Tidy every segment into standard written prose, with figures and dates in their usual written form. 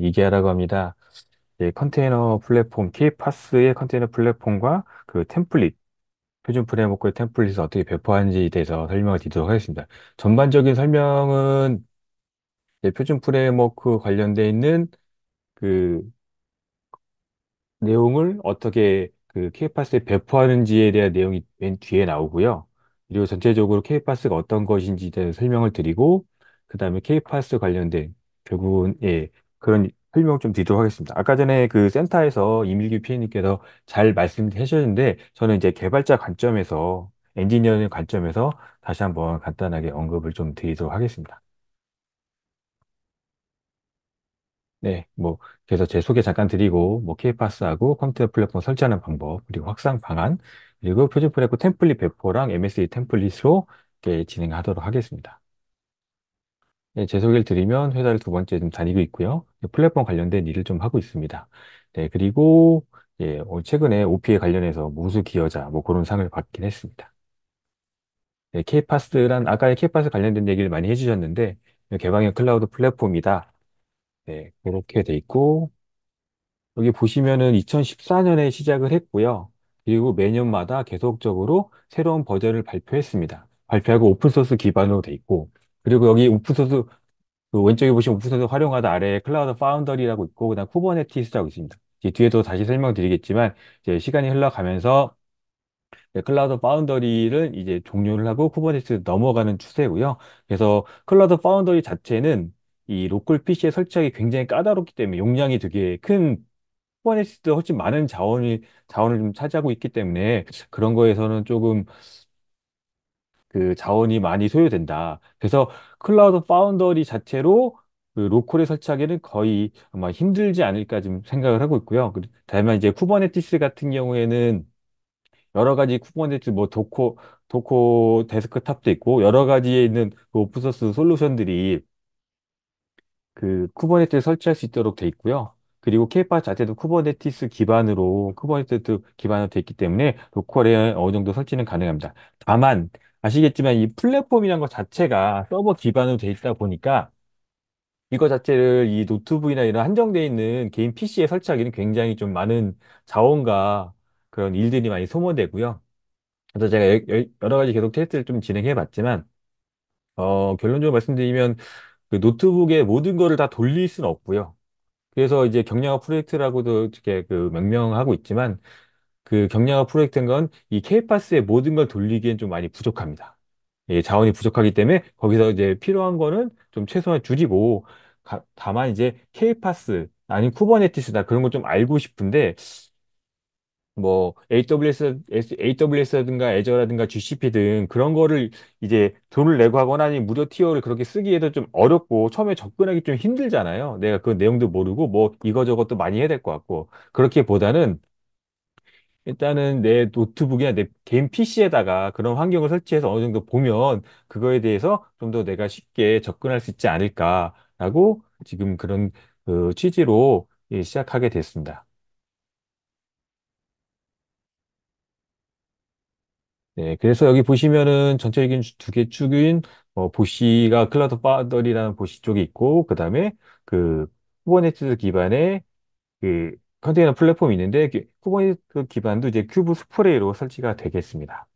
이계하라고 합니다. 컨테이너 플랫폼, K파스의 컨테이너 플랫폼과 그 템플릿, 표준 프레임워크의 템플릿을 어떻게 배포하는지에 대해서 설명을 드리도록 하겠습니다. 전반적인 설명은 표준 프레임워크 관련돼 있는 그 내용을 어떻게 그 K파스에 배포하는지에 대한 내용이 맨 뒤에 나오고요. 그리고 전체적으로 K파스가 어떤 것인지에 대해서 설명을 드리고, 그 다음에 K파스 관련된 결국은 그런 설명 좀 드리도록 하겠습니다. 아까 전에 그 센터에서 이밀규 PD님께서 잘 말씀해 주셨는데, 저는 이제 개발자 관점에서, 엔지니어의 관점에서 다시 한번 간단하게 언급을 좀 드리도록 하겠습니다. 네, 그래서 제 소개 잠깐 드리고, K파스하고 컴퓨터 플랫폼 설치하는 방법, 그리고 확산 방안, 그리고 표준 플랫폼 템플릿 배포랑 MSE 템플릿으로 이렇게 진행하도록 하겠습니다. 네, 제 소개를 드리면 회사를 두 번째 좀 다니고 있고요. 플랫폼 관련된 일을 좀 하고 있습니다. 네, 그리고 최근에 OP에 관련해서 무수 기여자, 그런 상을 받긴 했습니다. 네, 아까 K파스 관련된 얘기를 많이 해주셨는데, 개방형 클라우드 플랫폼이다. 네, 그렇게 돼 있고, 여기 보시면은 2014년에 시작을 했고요. 그리고 매년마다 계속적으로 새로운 버전을 발표했습니다. 발표하고 오픈소스 기반으로 돼 있고, 그리고 여기 오픈소스, 그 왼쪽에 보시면 오픈소스 활용하다 아래에 클라우드 파운더리라고 있고, 그다음 쿠버네티스라고 있습니다. 이제 뒤에도 다시 설명드리겠지만, 이제 시간이 흘러가면서 클라우드 파운더리를 이제 종료를 하고 쿠버네티스 넘어가는 추세고요. 그래서 클라우드 파운더리 자체는 이 로컬 PC에 설치하기 굉장히 까다롭기 때문에 용량이 되게 큰 쿠버네티스도 훨씬 많은 자원을 좀 차지하고 있기 때문에 그런 거에서는 조금 그 자원이 많이 소요된다. 그래서 클라우드 파운더리 자체로 그 로컬에 설치하기는 거의 아마 힘들지 않을까 좀 생각을 하고 있고요. 다만 이제 쿠버네티스 같은 경우에는 여러 가지 쿠버네티스 도코 데스크탑도 있고 여러 가지에 있는 그 오픈소스 솔루션들이 그 쿠버네티스 설치할 수 있도록 돼 있고요. 그리고 케이파 자체도 쿠버네티스 기반으로 돼 있기 때문에 로컬에 어느 정도 설치는 가능합니다. 다만 아시겠지만 이 플랫폼이라는 것 자체가 서버 기반으로 돼 있다 보니까 이거 자체를 이 노트북이나 이런 한정되어 있는 개인 PC에 설치하기는 굉장히 좀 많은 자원과 그런 일들이 많이 소모되고요. 그래서 제가 여러 가지 계속 테스트를 좀 진행해 봤지만 결론적으로 말씀드리면 그 노트북에 모든 거를 다 돌릴 수는 없고요. 그래서 이제 경량화 프로젝트라고도 이렇게 그 명명하고 있지만 그 경량화 프로젝트인 건 이 K파스에 모든 걸 돌리기엔 좀 많이 부족합니다. 자원이 부족하기 때문에 거기서 이제 필요한 거는 좀 최소한 줄이고 다만 이제 K파스 아니면 쿠버네티스다 그런 걸 좀 알고 싶은데 AWS라든가 애저라든가 GCP 등 그런 거를 이제 돈을 내고 하거나 아니면 무료 티어를 그렇게 쓰기에도 좀 어렵고 처음에 접근하기 좀 힘들잖아요. 내가 그 내용도 모르고 이거저것도 많이 해야 될 것 같고. 그렇기보다는 일단은 내 노트북이나 내 개인 PC에다가 그런 환경을 설치해서 어느 정도 보면 그거에 대해서 좀 더 내가 쉽게 접근할 수 있지 않을까라고 지금 그런 그 취지로 시작하게 됐습니다. 네, 그래서 여기 보시면은 전체적인 두 개 축인 보시가 클라우드 파더리라는 보시 쪽이 있고 그다음에 그 쿠버네티스 기반의 그 컨테이너 플랫폼이 있는데 쿠버네티스 기반도 이제 큐브 스프레이로 설치가 되겠습니다.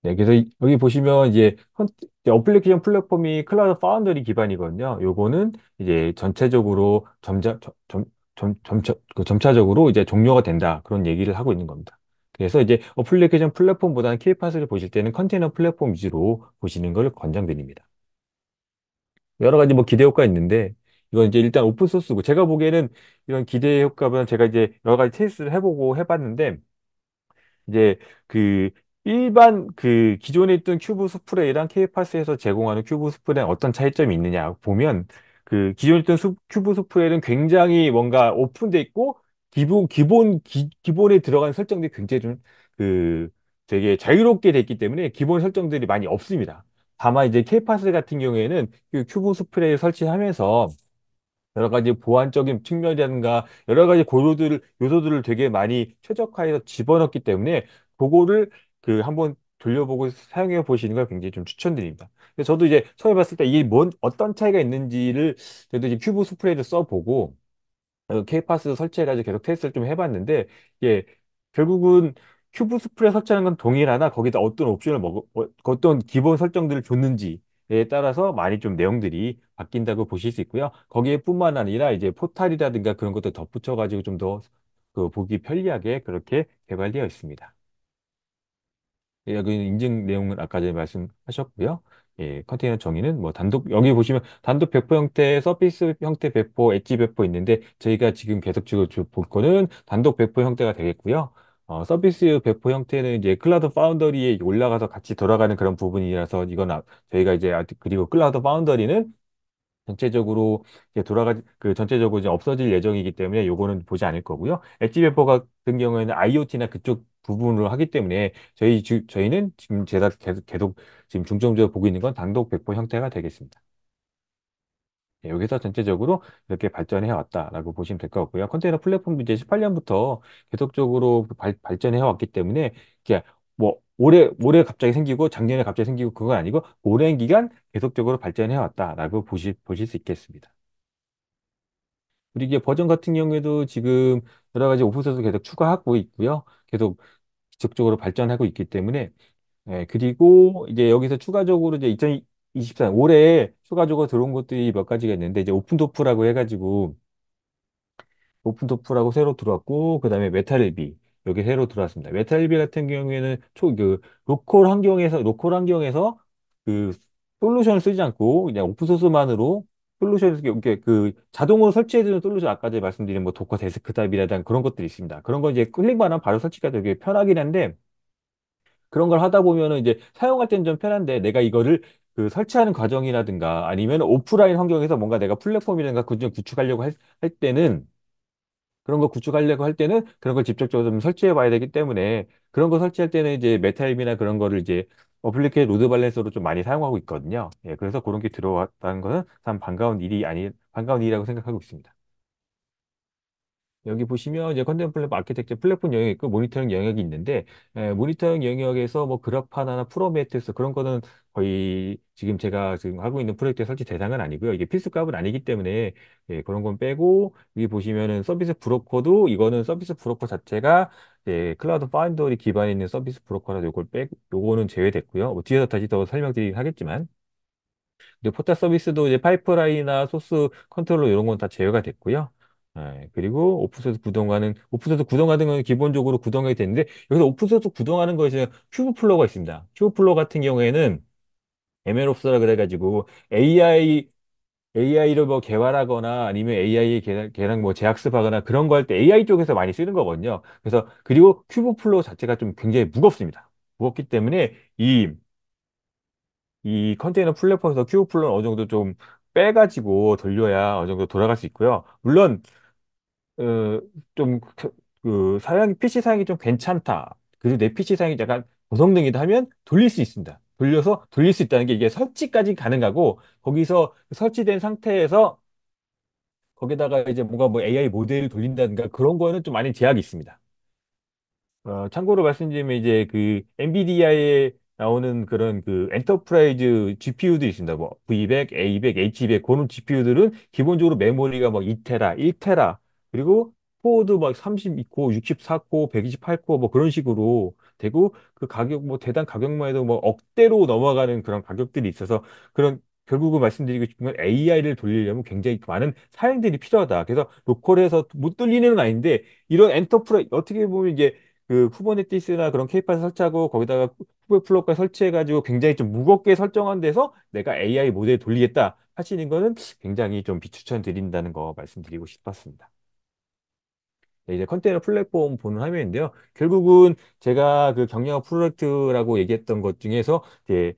네, 그래서 여기 보시면 이제 어플리케이션 플랫폼이 클라우드 파운더리 기반이거든요. 요거는 이제 전체적으로 점차적으로 이제 종료가 된다. 그런 얘기를 하고 있는 겁니다. 그래서 이제 어플리케이션 플랫폼보다는 케이팟을 보실 때는 컨테이너 플랫폼 위주로 보시는 걸 권장드립니다. 여러 가지 기대 효과 있는데, 이건 이제 일단 오픈 소스고, 제가 보기에는 이런 기대 효과보다는 제가 이제 여러 가지 테스트를 해보고 해봤는데, 이제 그 일반 그 기존에 있던 큐브 스프레이랑 K파스에서 제공하는 큐브 스프레이랑 어떤 차이점이 있느냐 보면 그 기존에 있던 큐브 스프레이는 굉장히 뭔가 오픈돼 있고 기본에 들어간 설정들이 굉장히 좀 그 되게 자유롭게 됐기 때문에 기본 설정들이 많이 없습니다. 다만 이제 K파스 같은 경우에는 그 큐브 스프레이 설치하면서 여러 가지 보안적인 측면이라든가 여러 가지 요소들을 되게 많이 최적화해서 집어넣기 때문에 그거를 그 한번 돌려보고 사용해 보시는 걸 굉장히 좀 추천드립니다. 그래서 저도 이제 처음에 봤을 때 이게 어떤 차이가 있는지를 저도 이제 큐브 스프레이를 써보고 케이파스 설치해가지고 계속 테스트를 좀 해봤는데, 이게 결국은 큐브 스프레이 설치하는 건 동일하나 거기다 어떤 옵션을 어떤 기본 설정들을 줬는지에 따라서 많이 좀 내용들이 바뀐다고 보실 수 있고요. 거기에 뿐만 아니라 이제 포탈이라든가 그런 것도 덧붙여가지고 좀 더 그 보기 편리하게 그렇게 개발되어 있습니다. 예, 여기 인증 내용은 아까 전에 말씀하셨고요. 예, 컨테이너 정의는 뭐 여기 보시면 단독 배포 형태, 서비스 형태 배포, 엣지 배포 있는데 저희가 지금 계속적으로 볼 거는 단독 배포 형태가 되겠고요. 서비스 배포 형태는 이제 클라우드 파운더리에 올라가서 같이 돌아가는 그런 부분이라서 저희가 이제 그리고 클라우드 파운더리는 전체적으로 이제 전체적으로 이제 없어질 예정이기 때문에 요거는 보지 않을 거고요. 엣지 배포 같은 경우에는 IoT나 그쪽 부분으로 하기 때문에 저희는 지금 제가 계속 지금 중점적으로 보고 있는 건 단독 배포 형태가 되겠습니다. 네, 여기서 전체적으로 이렇게 발전해 왔다라고 보시면 될 것 같고요. 컨테이너 플랫폼도 이제 18년부터 계속적으로 발전해 왔기 때문에 이게 뭐 올해 갑자기 생기고 작년에 갑자기 생기고 그건 아니고 오랜 기간 계속적으로 발전해 왔다라고 보실 수 있겠습니다. 그리고 이게 버전 같은 경우에도 지금 여러 가지 오픈소스 계속 추가하고 있고요. 계속 지속적으로 발전하고 있기 때문에 그리고 이제 여기서 추가적으로 이제 2024 올해 추가적으로 들어온 것들이 몇 가지가 있는데 이제 오픈도프라고 해가지고 오픈도프라고 새로 들어왔고 그다음에 메탈LB 여기 새로 들어왔습니다. 메탈LB 같은 경우에는 로컬 환경에서 그 솔루션을 쓰지 않고 그냥 오픈소스만으로 솔루션을 이렇게 그 자동으로 설치해주는 솔루션 아까 전에 말씀드린 뭐 도커 데스크탑이라든 그런 것들이 있습니다. 그런 거 이제 클릭만 하면 바로 설치가 되게 편하긴 한데 그런 걸 하다 보면은 이제 사용할 때는 좀 편한데 내가 이거를 그 설치하는 과정이라든가 아니면 오프라인 환경에서 뭔가 내가 플랫폼이라든가 그좀 구축하려고 할 때는 그런 거 구축하려고 할 때는 그런 걸 직접적으로 좀 설치해 봐야 되기 때문에 그런 거 설치할 때는 이제 메타앱이나 그런 거를 이제 어플리케이션 로드 밸런서로 좀 많이 사용하고 있거든요. 예, 그래서 그런 게 들어왔다는 것은 참 반가운 일이라고 생각하고 있습니다. 여기 보시면 이제 컨텐츠 플랫폼 아키텍처 플랫폼 영역이 있고 모니터링 영역이 있는데 모니터링 영역에서 뭐 그래파나 프로메테우스 그런 거는 거의 지금 하고 있는 프로젝트의 설치 대상은 아니고요. 이게 필수값은 아니기 때문에 그런 건 빼고 여기 보시면은 서비스 브로커도 이거는 서비스 브로커 자체가 클라우드 파인더리 기반에 있는 서비스 브로커라서 요거는 제외됐고요. 뭐 뒤에서 다시 더 설명드리긴 하겠지만 근데 포탈 서비스도 이제 파이프라인이나 소스 컨트롤러 이런 건 다 제외가 됐고요. 그리고 오픈소스 구동하는 건 기본적으로 구동이 되는데 여기서 오픈소스 구동하는 거에서 큐브 플로어가 있습니다. 큐브 플로어 같은 경우에는 MLOps라 그래가지고 AI를 뭐 개발하거나 아니면 AI 개량 뭐 재학습하거나 그런 거 할 때 AI 쪽에서 많이 쓰는 거거든요. 그래서 그리고 큐브 플로어 자체가 좀 굉장히 무겁습니다. 무겁기 때문에 이 컨테이너 플랫폼에서 큐브플러는 어느 정도 좀 빼가지고 돌려야 어느 정도 돌아갈 수 있고요. 물론 어, 좀 PC 사양이 좀 괜찮다. 그리고 내 PC 사양이 약간 고성능이다 하면 돌릴 수 있습니다. 돌려서 돌릴 수 있다는 게 이게 설치까지 가능하고 거기서 설치된 상태에서 거기다가 이제 뭔가 뭐 AI 모델을 돌린다든가 그런 거는 좀 많이 제약이 있습니다. 참고로 말씀드리면 이제 그 엔비디아에 나오는 그런 그 엔터프라이즈 GPU들이 있습니다. 뭐 V100, A200, H200 그런 GPU들은 기본적으로 메모리가 막 2테라, 1테라 그리고 코어도 막 32코어, 64코어, 128코어 뭐 그런 식으로 되고 그 가격 뭐 대단 가격만 해도 뭐 억대로 넘어가는 그런 가격들이 있어서 그런 결국은 말씀드리고 싶은 건 AI를 돌리려면 굉장히 많은 사양들이 필요하다. 그래서 로컬에서 못 돌리는 건 아닌데 이런 어떻게 보면 이제 그 쿠버네티스나 그런 케이파스 설치하고 거기다가 쿠버플로까 설치해가지고 굉장히 좀 무겁게 설정한 데서 내가 AI 모델 돌리겠다 하시는 거는 굉장히 좀 비추천 드린다는 거 말씀드리고 싶었습니다. 네, 이제 컨테이너 플랫폼 보는 화면인데요. 결국은 제가 그 경영학 프로젝트라고 얘기했던 것 중에서 이제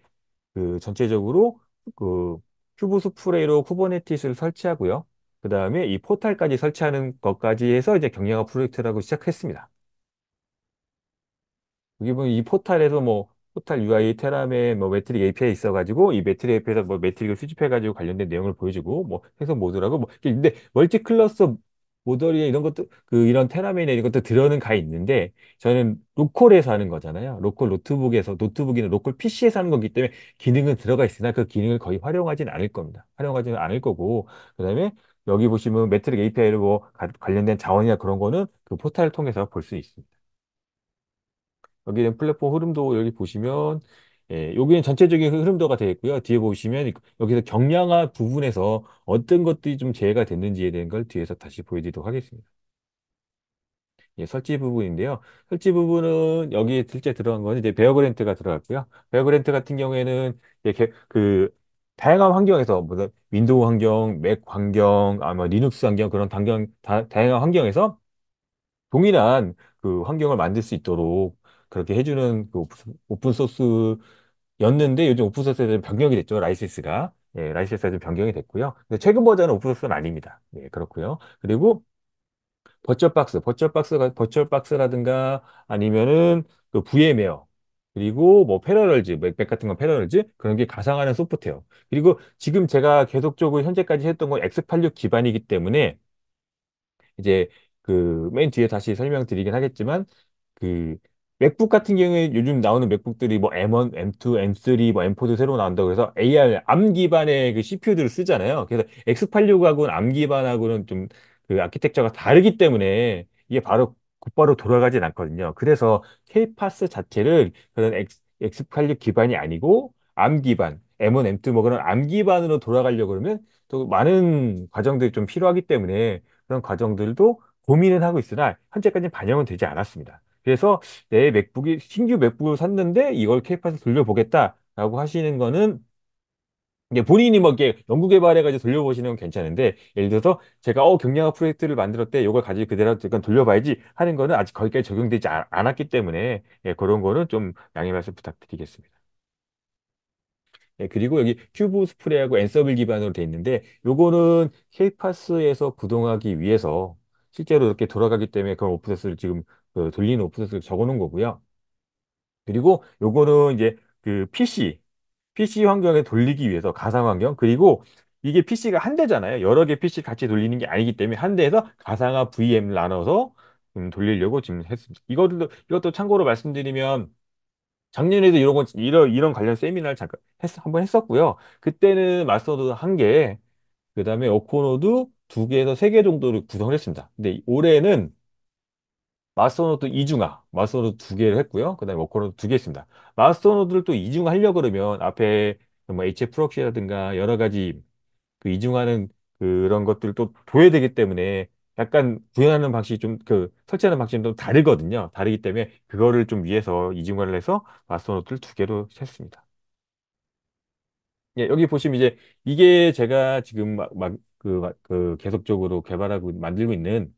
그 전체적으로 그 큐브 스프레이로 쿠버네티스를 설치하고요. 그 다음에 이 포탈까지 설치하는 것까지 해서 이제 경영학 프로젝트라고 시작했습니다. 여기 보면 이 포탈에서 뭐 포탈 UI 테라에 뭐 매트릭 API 있어가지고 이 매트릭 API에서 뭐 매트릭을 수집해가지고 관련된 내용을 보여주고 뭐 해석 모드라고 뭐 근데 멀티 클러스터 모더리에 이런 것도, 이런 테라맨에 이런 것도 들어는 가 있는데, 저는 로컬에서 하는 거잖아요. 로컬 노트북이나 로컬 PC에서 하는 거기 때문에 기능은 들어가 있으나 그 기능을 거의 활용하진 않을 겁니다. 활용하지는 않을 거고, 그 다음에 여기 보시면 매트릭 API로 뭐 관련된 자원이나 그런 거는 그 포탈을 통해서 볼 수 있습니다. 여기는 플랫폼 흐름도 여기 보시면, 예, 여기는 전체적인 흐름도가 되어 있고요. 뒤에 보시면 여기서 경량화 부분에서 어떤 것들이 좀 제외가 됐는지에 대한 걸 뒤에서 다시 보여드리도록 하겠습니다. 예, 설치 부분인데요. 설치 부분은 여기에 실제 들어간 거는 이제 베어그랜트가 들어갔고요. 베어그랜트 같은 경우에는 이렇게 다양한 환경에서 뭐 윈도우 환경, 맥 환경, 아마 리눅스 환경 그런 다양한 환경에서 동일한 그 환경을 만들 수 있도록 그렇게 해주는 그 오픈 소스였는데 요즘 오픈 소스에 좀 변경이 됐죠. 라이센스가. 예, 라이센스가 좀 변경이 됐고요. 근데 최근 버전은 오픈 소스는 아닙니다. 예, 그렇고요. 그리고 버추얼박스라든가 아니면은 그 VM웨어 그리고 뭐 패러럴즈, 맥 같은 건 패러럴즈 그런 게 가상화하는 소프트웨어. 그리고 지금 제가 계속적으로 현재까지 했던 건 X86 기반이기 때문에 이제 그 맨 뒤에 다시 설명드리긴 하겠지만 그 맥북 같은 경우에 요즘 나오는 맥북들이 뭐 M1, M2, M3, 뭐 M4도 새로 나온다고 해서 AR 암 기반의 그 CPU들을 쓰잖아요. 그래서 X86하고는 암 기반하고는 좀 그 아키텍처가 다르기 때문에 이게 바로 곧바로 돌아가진 않거든요. 그래서 K-파스 자체를 그런 X86 기반이 아니고 암 기반, M1, M2 뭐 그런 암 기반으로 돌아가려고 그러면 또 많은 과정들이 좀 필요하기 때문에 그런 과정들도 고민은 하고 있으나 현재까지는 반영은 되지 않았습니다. 그래서 내 맥북이 신규 맥북을 샀는데 이걸 케이팝에서 돌려보겠다라고 하시는 거는 이게 본인이 뭐 이렇게 연구 개발해가지고 돌려보시는 건 괜찮은데 예를 들어서 제가 경량화 프로젝트를 만들었대 이걸 가지고 그대로 약간 돌려봐야지 하는 거는 아직 거기까지 적용되지 않았기 때문에 예, 그런 거는 좀 양해 말씀 부탁드리겠습니다. 예, 그리고 여기 큐브 스프레이하고 앤서블 기반으로 돼 있는데 요거는 케이파스에서 구동하기 위해서 실제로 이렇게 돌아가기 때문에 그런 오프셋을 지금 돌리는 오프셋을 적어 놓은 거고요. 그리고 요거는 이제 그 PC 환경에 돌리기 위해서 가상 환경 그리고 이게 PC가 한 대잖아요. 여러 개 PC 같이 돌리는 게 아니기 때문에 한 대에서 가상화 VM을 나눠서 돌리려고 지금 했습니다. 이것도 참고로 말씀드리면 작년에도 이런 관련 세미나를 잠깐 한번 했었고요. 그때는 마스터노드 한 개, 그 다음에 오코노드 두 개에서 세 개 정도를 구성을 했습니다. 근데 올해는 마스터노드 이중화, 마스터노드 두 개를 했고요. 그 다음에 오코노드 두 개 했습니다. 마스터노드를 또 이중화하려고 그러면 앞에 뭐 HF 프록시라든가 여러 가지 그 이중하는 그런 것들을 또 둬야 되기 때문에 약간 구현하는 방식이 좀 설치하는 방식이 좀 다르거든요. 다르기 때문에 그거를 좀 위해서 이중화를 해서 마스터노트를 두 개로 했습니다. 예, 여기 보시면 이제 이게 제가 지금 계속적으로 개발하고 만들고 있는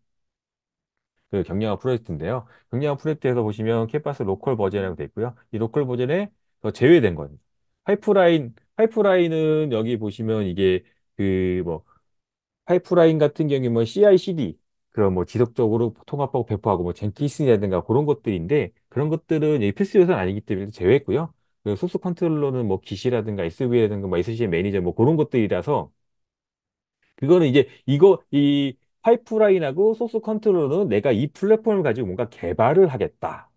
그 경량화 프로젝트인데요. 경량화 프로젝트에서 보시면 캣바스 로컬 버전이라고 되어 있고요. 이 로컬 버전에 더 제외된 건 파이프라인은 여기 보시면 이게 뭐 파이프라인 같은 경우에 뭐 CI/CD 그런 뭐 지속적으로 통합하고 배포하고 뭐 젠키스라든가 그런 것들인데 그런 것들은 여기 필수 요소는 아니기 때문에 제외했고요. 그 소스 컨트롤러는 뭐 기시라든가 SV라든가 뭐 SCM 매니저 뭐 그런 것들이라서 그거는 이제 이 파이프라인하고 소스 컨트롤러는 내가 이 플랫폼을 가지고 뭔가 개발을 하겠다.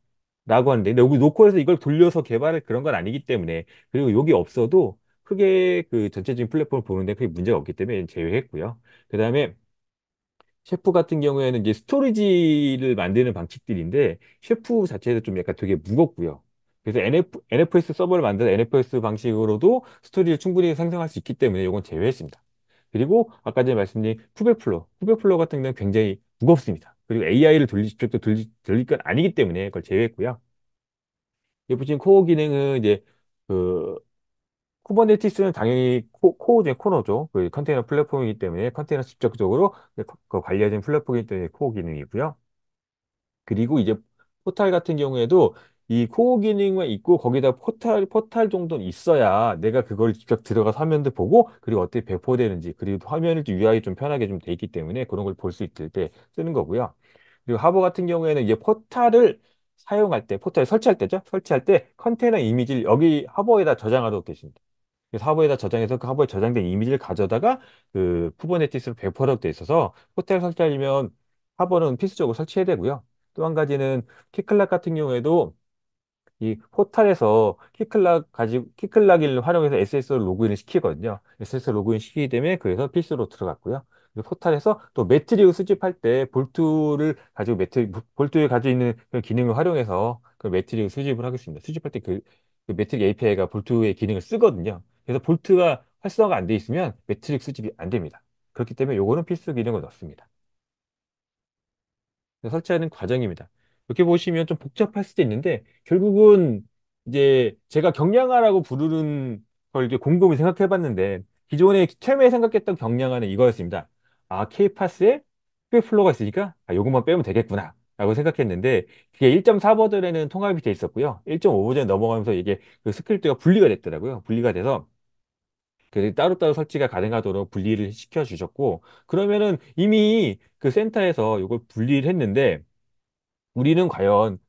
라고 하는데 근데 여기 노코에서 이걸 돌려서 개발할 그런 건 아니기 때문에 그리고 여기 없어도 크게 그 전체적인 플랫폼을 보는데 크게 문제가 없기 때문에 제외했고요. 그다음에 셰프 같은 경우에는 이제 스토리지를 만드는 방식들인데 셰프 자체도 좀 약간 되게 무겁고요. 그래서 NFS 서버를 만든 NFS 방식으로도 스토리를 충분히 생성할 수 있기 때문에 이건 제외했습니다. 그리고 아까 전에 말씀드린 쿠베플로 같은 경우는 굉장히 무겁습니다. 그리고 AI를 돌릴 건 아니기 때문에 그걸 제외했고요. 여기 보시면 코어 기능은 이제 그 쿠버네티스는 당연히 코어 중에 코너죠. 그 컨테이너 플랫폼이기 때문에 컨테이너 직접적으로 관리해진 플랫폼이기 때문에 코어 기능이고요. 그리고 이제 포탈 같은 경우에도 이 코어 기능만 있고 거기다 포탈 정도는 있어야 내가 그걸 직접 들어가서 화면도 보고 그리고 어떻게 배포되는지 그리고 화면을 좀 UI 좀 편하게 좀 돼 있기 때문에 그런 걸 볼 수 있을 때 쓰는 거고요. 그리고 하버 같은 경우에는 이제 포탈을 사용할 때, 포탈을 설치할 때죠. 설치할 때 컨테이너 이미지를 여기 하버에다 저장하도록 되어 있습니다. 그래서 하버에다 저장해서 그 하버에 저장된 이미지를 가져다가 그 쿠버네티스로 배포하도록 돼 있어서 호텔 설치하려면 하버는 필수적으로 설치해야 되고요. 또 한 가지는 키클락 같은 경우에도 이 포탈에서 키클락을 활용해서 SSL 로그인을 시키거든요. SSL 로그인 시키기 때문에 그래서 필수로 들어갔고요. 그리고 포탈에서 또 매트릭을 수집할 때 볼트에 가지고 있는 그 기능을 활용해서 그 매트릭을 수집을 하겠습니다. 수집할 때 그 매트릭 API가 볼트의 기능을 쓰거든요. 그래서 볼트가 활성화가 안 돼 있으면 매트릭 수집이 안 됩니다. 그렇기 때문에 요거는 필수 기능을 넣습니다. 설치하는 과정입니다. 이렇게 보시면 좀 복잡할 수도 있는데 결국은 이제 제가 경량화라고 부르는 걸 이제 곰곰이 생각해 봤는데 기존에 처음에 생각했던 경량화는 이거였습니다. 아, K파스에 플로가 있으니까 아, 요것만 빼면 되겠구나 라고 생각했는데 그게 1.4 버전에는 통합이 돼 있었고요. 1.5 버전 넘어가면서 이게 그 스크립트가 분리가 됐더라고요. 분리가 돼서 그 따로따로 설치가 가능하도록 분리를 시켜 주셨고 그러면은 이미 그 센터에서 이걸 분리를 했는데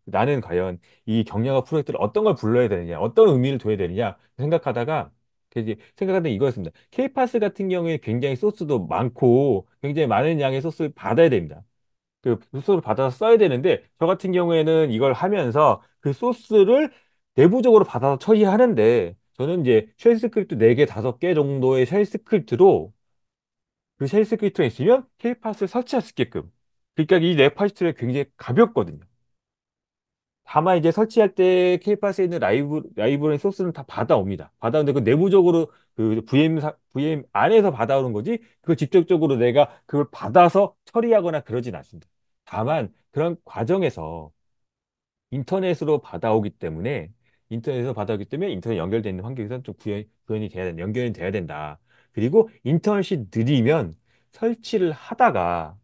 나는 과연 이 경량화 프로젝트를 어떤 걸 불러야 되느냐, 어떤 의미를 둬야 되느냐 생각하다가 생각하던 이거였습니다. K파스 같은 경우에 굉장히 소스도 많고 굉장히 많은 양의 소스를 받아야 됩니다. 그 소스를 받아서 써야 되는데 저 같은 경우에는 이걸 하면서 그 소스를 내부적으로 받아서 처리하는데 저는 이제 쉘 스크립트 4개, 5개 정도의 쉘 스크립트로 그 쉘 스크립트가 있으면 K파스를 설치할 수 있게끔 그러니까 이 레파지토리가 굉장히 가볍거든요. 다만 이제 설치할 때 케이파스에 있는 라이브러리 소스는 다 받아옵니다. 받아오는데 그 내부적으로 그 VM 안에서 받아오는 거지 그걸 직접적으로 내가 그걸 받아서 처리하거나 그러진 않습니다. 다만 그런 과정에서 인터넷으로 받아오기 때문에 인터넷 연결되어 있는 환경에서는 좀 연결이 돼야 된다. 그리고 인터넷이 느리면 설치를 하다가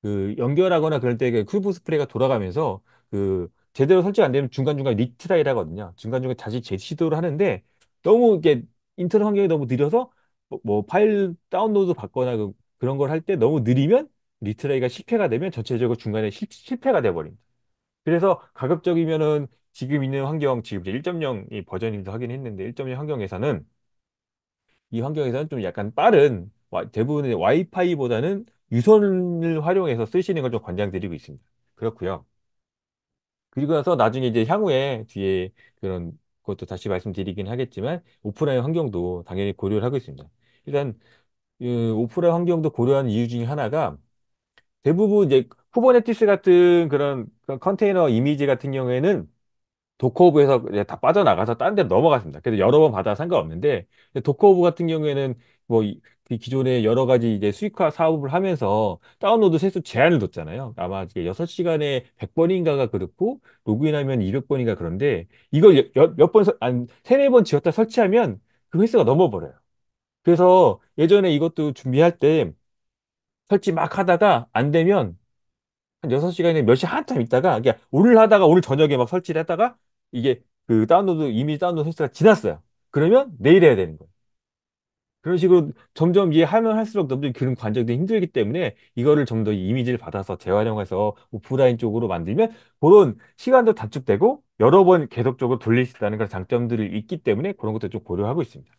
그 연결하거나 그럴 때 그 큐브 스프레이가 돌아가면서 그 제대로 설치가 안 되면 중간중간 리트라이를 하거든요. 중간중간 다시 재시도를 하는데 너무 이게 인터넷 환경이 너무 느려서 뭐 파일 다운로드 받거나 그런 걸 할 때 너무 느리면 리트라이가 실패가 되면 전체적으로 중간에 실패가 돼버립니다. 그래서 가급적이면은 지금 이제 1.0이 버전이기도 하긴 했는데 1.0 환경에서는 이 환경에서는 좀 약간 빠른 대부분의 와이파이보다는 유선을 활용해서 쓰시는 걸 좀 권장드리고 있습니다. 그렇고요. 그리고 나서 나중에 이제 향후에 뒤에 그런 것도 다시 말씀드리긴 하겠지만 오프라인 환경도 당연히 고려를 하고 있습니다. 일단 오프라인 환경도 고려하는 이유 중에 하나가 대부분 이제 쿠버네티스 같은 그런 컨테이너 이미지 같은 경우에는 도커브에서 이제 다 빠져나가서 딴 데로 넘어갔습니다. 그래서 여러 번 받아 상관없는데 도커브 같은 경우에는 그 기존에 여러 가지 이제 수익화 사업을 하면서 다운로드 세수 제한을 뒀잖아요. 아마 이게 6시간에 100번인가가 그렇고 로그인하면 200번인가 그런데 이걸 몇 번, 한 세네 번 지었다 설치하면 그 횟수가 넘어버려요. 그래서 예전에 이것도 준비할 때 설치 막 하다가 안 되면 한 6시간에 몇 시 한참 있다가, 그러니까 오늘 하다가 오늘 저녁에 막 설치를 했다가, 이게 그 이미지 다운로드 횟수가 지났어요. 그러면 내일 해야 되는 거예요. 그런 식으로 점점 이해 하면 할수록 점점 그런 관절이 힘들기 때문에 이거를 좀 더 이미지를 받아서 재활용해서 오프라인 쪽으로 만들면 그런 시간도 단축되고 여러 번 계속적으로 돌릴 수 있다는 그런 장점들이 있기 때문에 그런 것도 좀 고려하고 있습니다.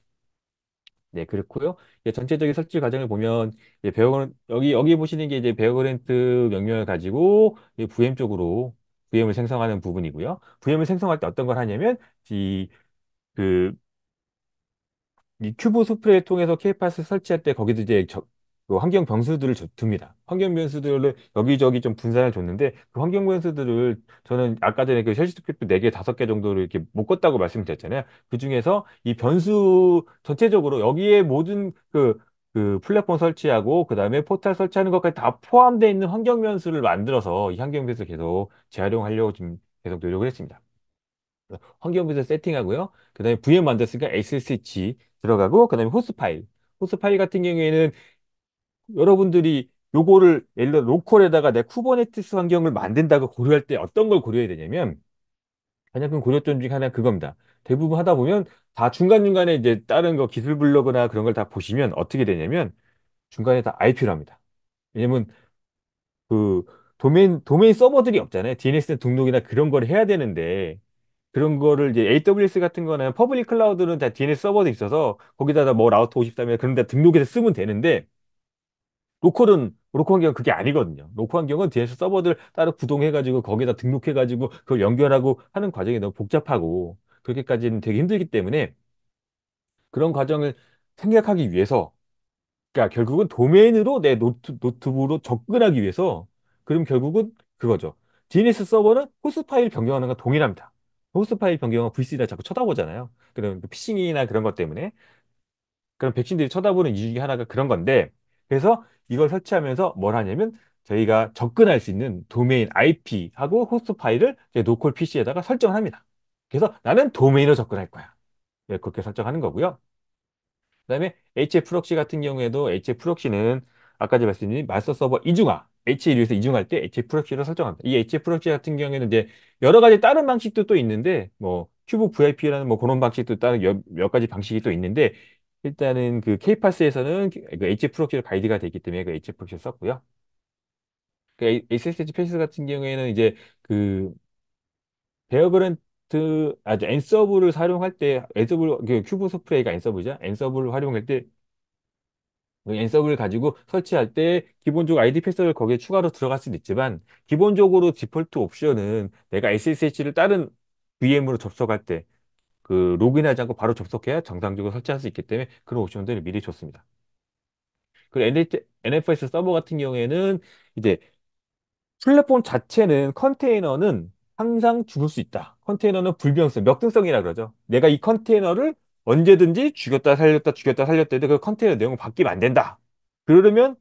네, 그렇고요. 이제 전체적인 설치 과정을 보면 이제 여기 보시는 게 이제 베어그랜트 명령을 가지고 이 VM 쪽으로 VM을 생성하는 부분이고요. VM을 생성할 때 어떤 걸 하냐면 이그 이 큐브 수프레 통해서 케이파스 설치할 때 거기도 이제 그 환경 변수들을 둡니다. 환경 변수들을 여기저기 좀 분산을 줬는데 그 환경 변수들을 저는 아까 전에 그 쉘 스크립트 4개, 5개 정도를 이렇게 묶었다고 말씀드렸잖아요. 그 중에서 이 변수 전체적으로 여기에 모든 그 플랫폼 설치하고 그다음에 포탈 설치하는 것까지 다 포함되어 있는 환경 변수를 만들어서 이 환경 변수 계속 재활용하려고 지금 계속 노력을 했습니다. 환경부에서 세팅하고요. 그다음에 VM 만들었으니까 S 스위치 들어가고 그다음에 호스 파일. 호스 파일 같은 경우에는 여러분들이 요거를 예를 들어 로컬에다가 내 쿠버네티스 환경을 만든다고 고려할 때 어떤 걸 고려해야 되냐면 가장 큰 고려점 중에 하나 그겁니다. 대부분 하다 보면 다 중간중간에 이제 다른 거 기술 블로그나 그런 걸 다 보시면 어떻게 되냐면 중간에 다 IP로 합니다. 왜냐면 그 도메인 서버들이 없잖아요. DNS 등록이나 그런 걸 해야 되는데 그런 거를 이제 AWS 같은 거는 퍼블릭 클라우드는 다 DNS 서버도 있어서 거기다가 뭐 라우터 53이나 그런 데 등록해서 쓰면 되는데 로컬은 로컬 환경은 그게 아니거든요. 로컬 환경은 DNS 서버들 따로 구동해가지고 거기다 등록해가지고 그걸 연결하고 하는 과정이 너무 복잡하고 그렇게까지는 되게 힘들기 때문에 그런 과정을 생략하기 위해서 그러니까 결국은 도메인으로 내 노트북으로 접근하기 위해서 그럼 결국은 그거죠. DNS 서버는 호스트 파일 변경하는 건 동일합니다. 호스트 파일 변경은 VC나 자꾸 쳐다보잖아요. 그런 피싱이나 그런 것 때문에 그런 백신들이 쳐다보는 이유 중에 하나가 그런 건데 그래서 이걸 설치하면서 뭘 하냐면 저희가 접근할 수 있는 도메인 IP하고 호스트 파일을 제 로컬 PC에다가 설정을 합니다. 그래서 나는 도메인으로 접근할 거야. 네, 그렇게 설정하는 거고요. 그다음에 HA 프록시 같은 경우에도 HA 프록시는 아까 제가 말씀드린 마스터 서버 이중화, HA에서 이중할 때 HA 프록시를 설정합니다. 이 HA 프록시 같은 경우에는 이제 여러 가지 다른 방식도 또 있는데 뭐 큐브 VIP라는 뭐 그런 방식도 다른 몇 가지 방식이 또 있는데 일단은 그 K파스에서는 그 HA 프록시로 가이드가 되기 때문에 그 HA 프록시를 썼고요. 그 SSH 패스 같은 경우에는 이제 그 베어그랜트 엔서브를 활용할 때 엔서브 그 큐브 스프레이가 엔서브죠. 엔서브를 활용할 때 엔서브를 가지고 설치할 때 기본적으로 아이디 패스를 거기에 추가로 들어갈 수는 있지만 기본적으로 디폴트 옵션은 내가 SSH를 다른 VM으로 접속할 때 그 로그인하지 않고 바로 접속해야 정상적으로 설치할 수 있기 때문에 그런 옵션들을 미리 줬습니다. 그리고 NFS 서버 같은 경우에는 이제 플랫폼 자체는 컨테이너는 항상 죽을 수 있다. 컨테이너는 불변성, 역등성이라 그러죠. 내가 이 컨테이너를 언제든지 죽였다 살렸다 죽였다 살렸다 해도 그 컨테이너 내용은 바뀌면 안 된다. 그러면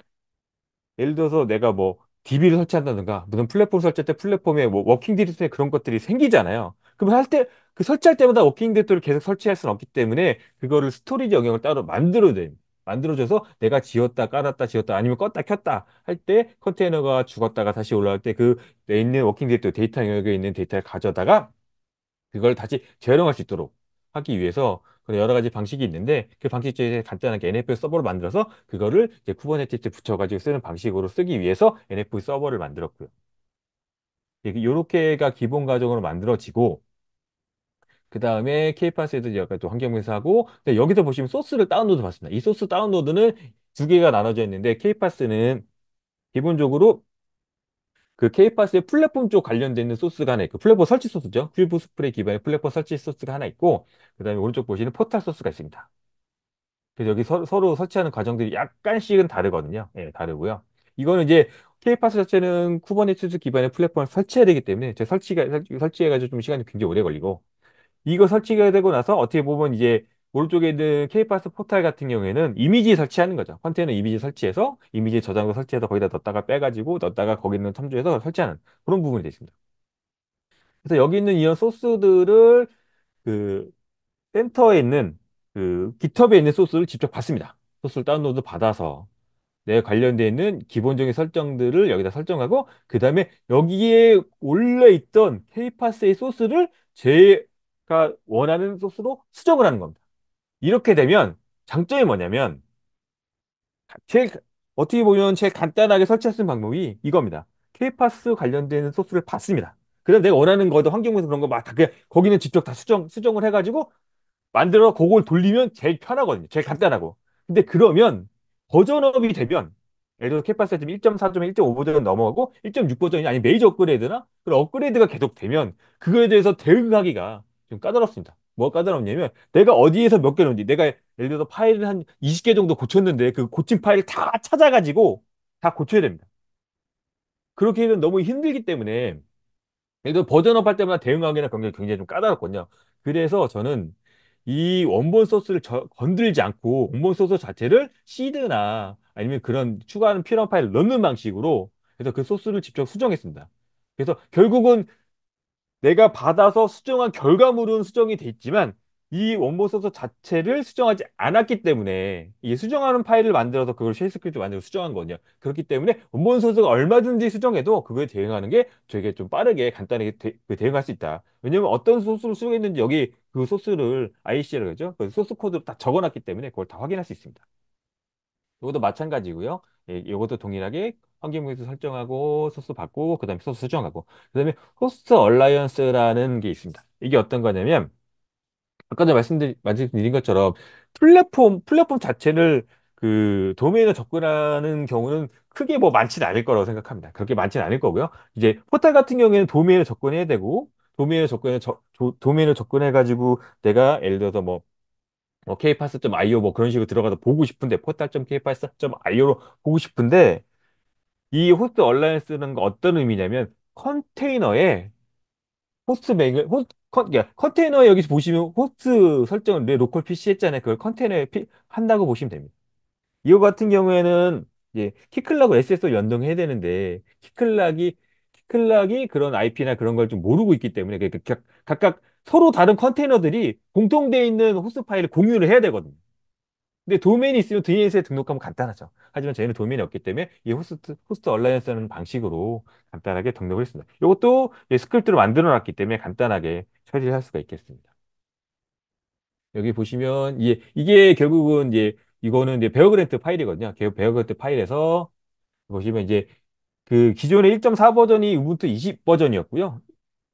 예를 들어서 내가 뭐 DB를 설치한다든가 무슨 플랫폼 설치할 때 플랫폼에 뭐 워킹 디렉토리 그런 것들이 생기잖아요. 그러면 할 때 그 설치할 때마다 워킹 디렉토리를 계속 설치할 수는 없기 때문에 그거를 스토리지 영역을 따로 만들어야 돼. 만들어줘서 내가 지웠다 깔았다 지웠다 아니면 껐다 켰다 할 때 컨테이너가 죽었다가 다시 올라올 때 그 내 있는 워킹 디렉토리 데이터 영역에 있는 데이터를 가져다가 그걸 다시 재활용할 수 있도록 하기 위해서 그런 여러 가지 방식이 있는데 그 방식 중에 간단하게 NFS 서버를 만들어서 그거를 이제 쿠버네티스 붙여가지고 쓰는 방식으로 쓰기 위해서 NFS 서버를 만들었고요. 이렇게가 기본 과정으로 만들어지고 그 다음에 K파스에도 약간 또 환경에서 하고 근데 여기서 보시면 소스를 다운로드 받습니다. 이 소스 다운로드는 두 개가 나눠져 있는데 K파스는 기본적으로 그 K파스의 플랫폼 쪽 관련돼 있는 소스가 하나 있고 플랫폼 설치 소스죠. 큐브 스프레이 기반의 플랫폼 설치 소스가 하나 있고 그다음에 오른쪽 보시는 포탈 소스가 있습니다. 그래서 여기 로 설치하는 과정들이 약간씩은 다르거든요. 예, 다르고요. 이거는 이제 K파스 자체는 쿠버네티스 기반의 플랫폼을 설치해야 되기 때문에 제 설치해가지고 좀 시간이 굉장히 오래 걸리고 이거 설치가 되고 나서 어떻게 보면 이제 오른쪽에 있는 K파스 포탈 같은 경우에는 이미지 설치하는 거죠. 컨테이너 이미지 설치해서 이미지 저장도 설치해서 거기다 넣었다가 빼가지고 넣었다가 거기 있는 첨부해서 설치하는 그런 부분이 되어 있습니다. 그래서 여기 있는 이런 소스들을 그 센터에 있는 그 깃허브에 있는 소스를 직접 받습니다. 소스를 다운로드 받아서 내 관련되어 있는 기본적인 설정들을 여기다 설정하고 그 다음에 여기에 올려 있던 K파스의 소스를 제가 원하는 소스로 수정을 하는 겁니다. 이렇게 되면 장점이 뭐냐면 제일 어떻게 보면 제일 간단하게 설치할 수 있는 방법이 이겁니다. K파스 관련된 소스를 받습니다. 그다음 내가 원하는 거도 환경에서 그런 거 막 다 그냥 거기는 직접 다 수정을 해가지고 만들어 그걸 돌리면 제일 편하거든요. 제일 간단하고. 근데 그러면 버전업이 되면 예를 들어 캐파시티 1.4점, 1.5 버전 넘어가고 1.6 버전이 아니 메이저 업그레이드나 그런 업그레이드가 계속 되면 그거에 대해서 대응하기가 좀 까다롭습니다. 뭐 까다롭냐면 내가 어디에서 몇 개 넣는지 내가 예를 들어서 파일을 한 20개 정도 고쳤는데 그 고친 파일을 다 찾아가지고 다 고쳐야 됩니다. 그렇게 되면 너무 힘들기 때문에 예를 들어 버전업 할 때마다 대응하기나 그런 게 굉장히 좀 까다롭거든요. 그래서 저는 이 원본 소스를 건들지 않고 원본 소스 자체를 시드나 아니면 그런 추가하는 필요한 파일을 넣는 방식으로 그래서 그 소스를 직접 수정했습니다. 그래서 결국은 내가 받아서 수정한 결과물은 수정이 돼 있지만 이 원본 소스 자체를 수정하지 않았기 때문에 이게 수정하는 파일을 만들어서 그걸 쉘 스크립트 만들어서 수정한 거거든요. 그렇기 때문에 원본 소스가 얼마든지 수정해도 그거에 대응하는 게 되게 좀 빠르게 간단하게 대응할 수 있다. 왜냐면 어떤 소스를 수정했는지 여기 그 소스를 IC라고 그러죠. 그 소스 코드로 딱 적어놨기 때문에 그걸 다 확인할 수 있습니다. 이것도 마찬가지고요. 예, 이것도 동일하게 환경에서 설정하고 소스 받고 그다음에 소스 수정하고 그다음에 호스트 얼라이언스라는 게 있습니다. 이게 어떤 거냐면 아까 전에 말씀드린 것처럼 플랫폼 자체를 그 도메인을 접근하는 경우는 크게 뭐 많지는 않을 거라고 생각합니다. 그렇게 많지는 않을 거고요. 이제 포탈 같은 경우에는 도메인을 접근해야 되고 도메인을 접근해가지고 내가 예를 들어서 뭐 kpass.io 뭐 그런 식으로 들어가서 보고 싶은데 portal.kpass.io로 보고 싶은데 이 호스트 얼라이언스는 어떤 의미냐면 컨테이너에 호스트 맥을 그러니까 컨테이너에 여기서 보시면 호스트 설정을 내 로컬 PC 했잖아요. 그걸 컨테이너에 한다고 보시면 됩니다. 이거 같은 경우에는 이제 키클락과 SSL 연동해야 되는데 키클락이 그런 IP나 그런 걸 좀 모르고 있기 때문에 각각 서로 다른 컨테이너들이 공통되어 있는 호스트 파일을 공유를 해야 되거든요. 근데 도메인이 있으면 DNS에 등록하면 간단하죠. 하지만 저희는 도메인이 없기 때문에 이 호스트 얼라이언스라는 방식으로 간단하게 등록을 했습니다. 이것도 스크립트로 만들어 놨기 때문에 간단하게 처리를 할 수가 있겠습니다. 여기 보시면 이게 결국은 이거는 이제 베어그랜트 파일이거든요. 베어그랜트 파일에서 보시면 이제 그 기존의 1.4 버전이 우분투 20 버전이었고요.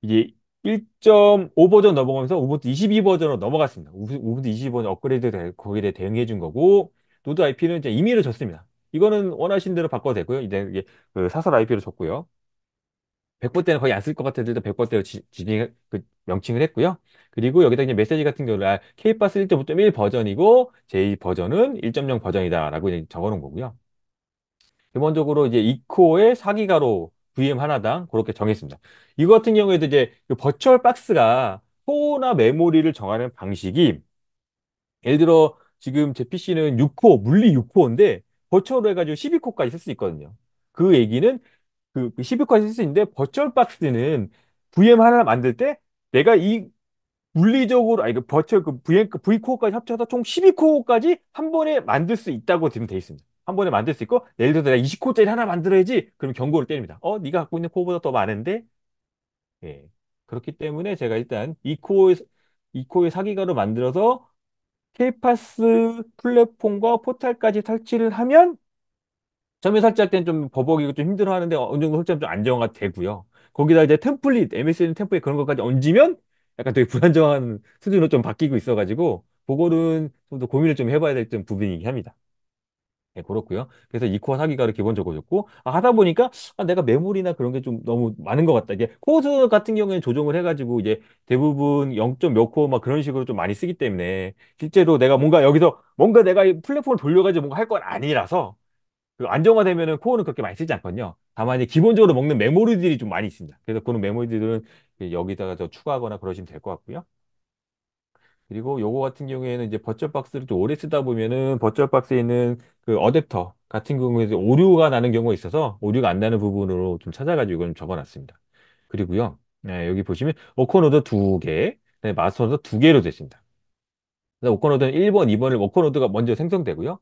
이제 1.5 버전 넘어가면서 우분투 22 버전으로 넘어갔습니다. 우분투 22 버전 업그레이드 거기에 대해 대응해 준 거고 노드 IP는 이제 임의로 줬습니다. 이거는 원하신 대로 바꿔도 되고요. 이제 이게 그 사설 IP로 줬고요. 100번대는 거의 안 쓸 것 같아도 100번대로 명칭을 했고요. 그리고 여기다 이제 메시지 같은 경우는 KBus 1.5.1 버전이고 제 버전은 1.0 버전이다라고 이제 적어놓은 거고요. 기본적으로 이제 2코어에 4기가로 VM 하나당 그렇게 정했습니다. 이거 같은 경우에도 이제 그 버추얼 박스가 코어나 메모리를 정하는 방식이 예를 들어 지금 제 PC는 6코어, 물리 6코어인데 버추얼로 해가지고 12코어까지 쓸 수 있거든요. 그 얘기는 그 12코어까지 쓸 수 있는데 버추얼 박스는 VM 하나 만들 때 내가 이 물리적으로 그 버추얼 V코어까지 합쳐서 총 12코어까지 한 번에 만들 수 있다고 지금 돼 있습니다. 한 번에 만들 수 있고 예를 들어서 내가 20코어짜리 하나 만들어야지 그럼 경고를 때립니다. 네가 갖고 있는 코어보다 더 많은데 예. 그렇기 때문에 제가 일단 이 코어의 4기가로 만들어서 케이파스 플랫폼과 포탈까지 설치를 하면 처음에 설치할 때는 좀 버벅이고 좀 힘들어하는데 어느 정도 설치하면 좀 안정화가 되고요. 거기다 이제 MSN 템플릿 그런 것까지 얹으면 약간 되게 불안정한 수준으로 좀 바뀌고 있어가지고 그거는 좀 더 고민을 좀 해봐야 될 좀 부분이긴 합니다. 네, 그렇고요. 그래서 이 코어 사기가를 기본적으로 줬고 하다 보니까 내가 메모리나 그런 게 좀 너무 많은 것 같다. 이게 코어 같은 경우에는 조정을 해가지고 이제 대부분 0. 몇 코어 막 그런 식으로 좀 많이 쓰기 때문에 실제로 내가 뭔가 여기서 뭔가 내가 이 플랫폼을 돌려가지고 뭔가 할 건 아니라서 그 안정화되면은 코어는 그렇게 많이 쓰지 않거든요. 다만 이제 기본적으로 먹는 메모리들이 좀 많이 있습니다. 그래서 그런 메모리들은 여기다가 더 추가하거나 그러시면 될 것 같고요. 그리고 요거 같은 경우에는 이제 버추얼 박스를 좀 오래 쓰다 보면은 버추얼 박스에 있는 그 어댑터 같은 경우에 오류가 나는 경우가 있어서 오류가 안 나는 부분으로 좀 찾아가지고 이걸 좀 적어놨습니다. 그리고요, 네, 여기 보시면 워커노드 두 개, 네, 마스터노드 두 개로 됐습니다. 그래서 워커노드는 1번, 2번을 워커노드가 먼저 생성되고요.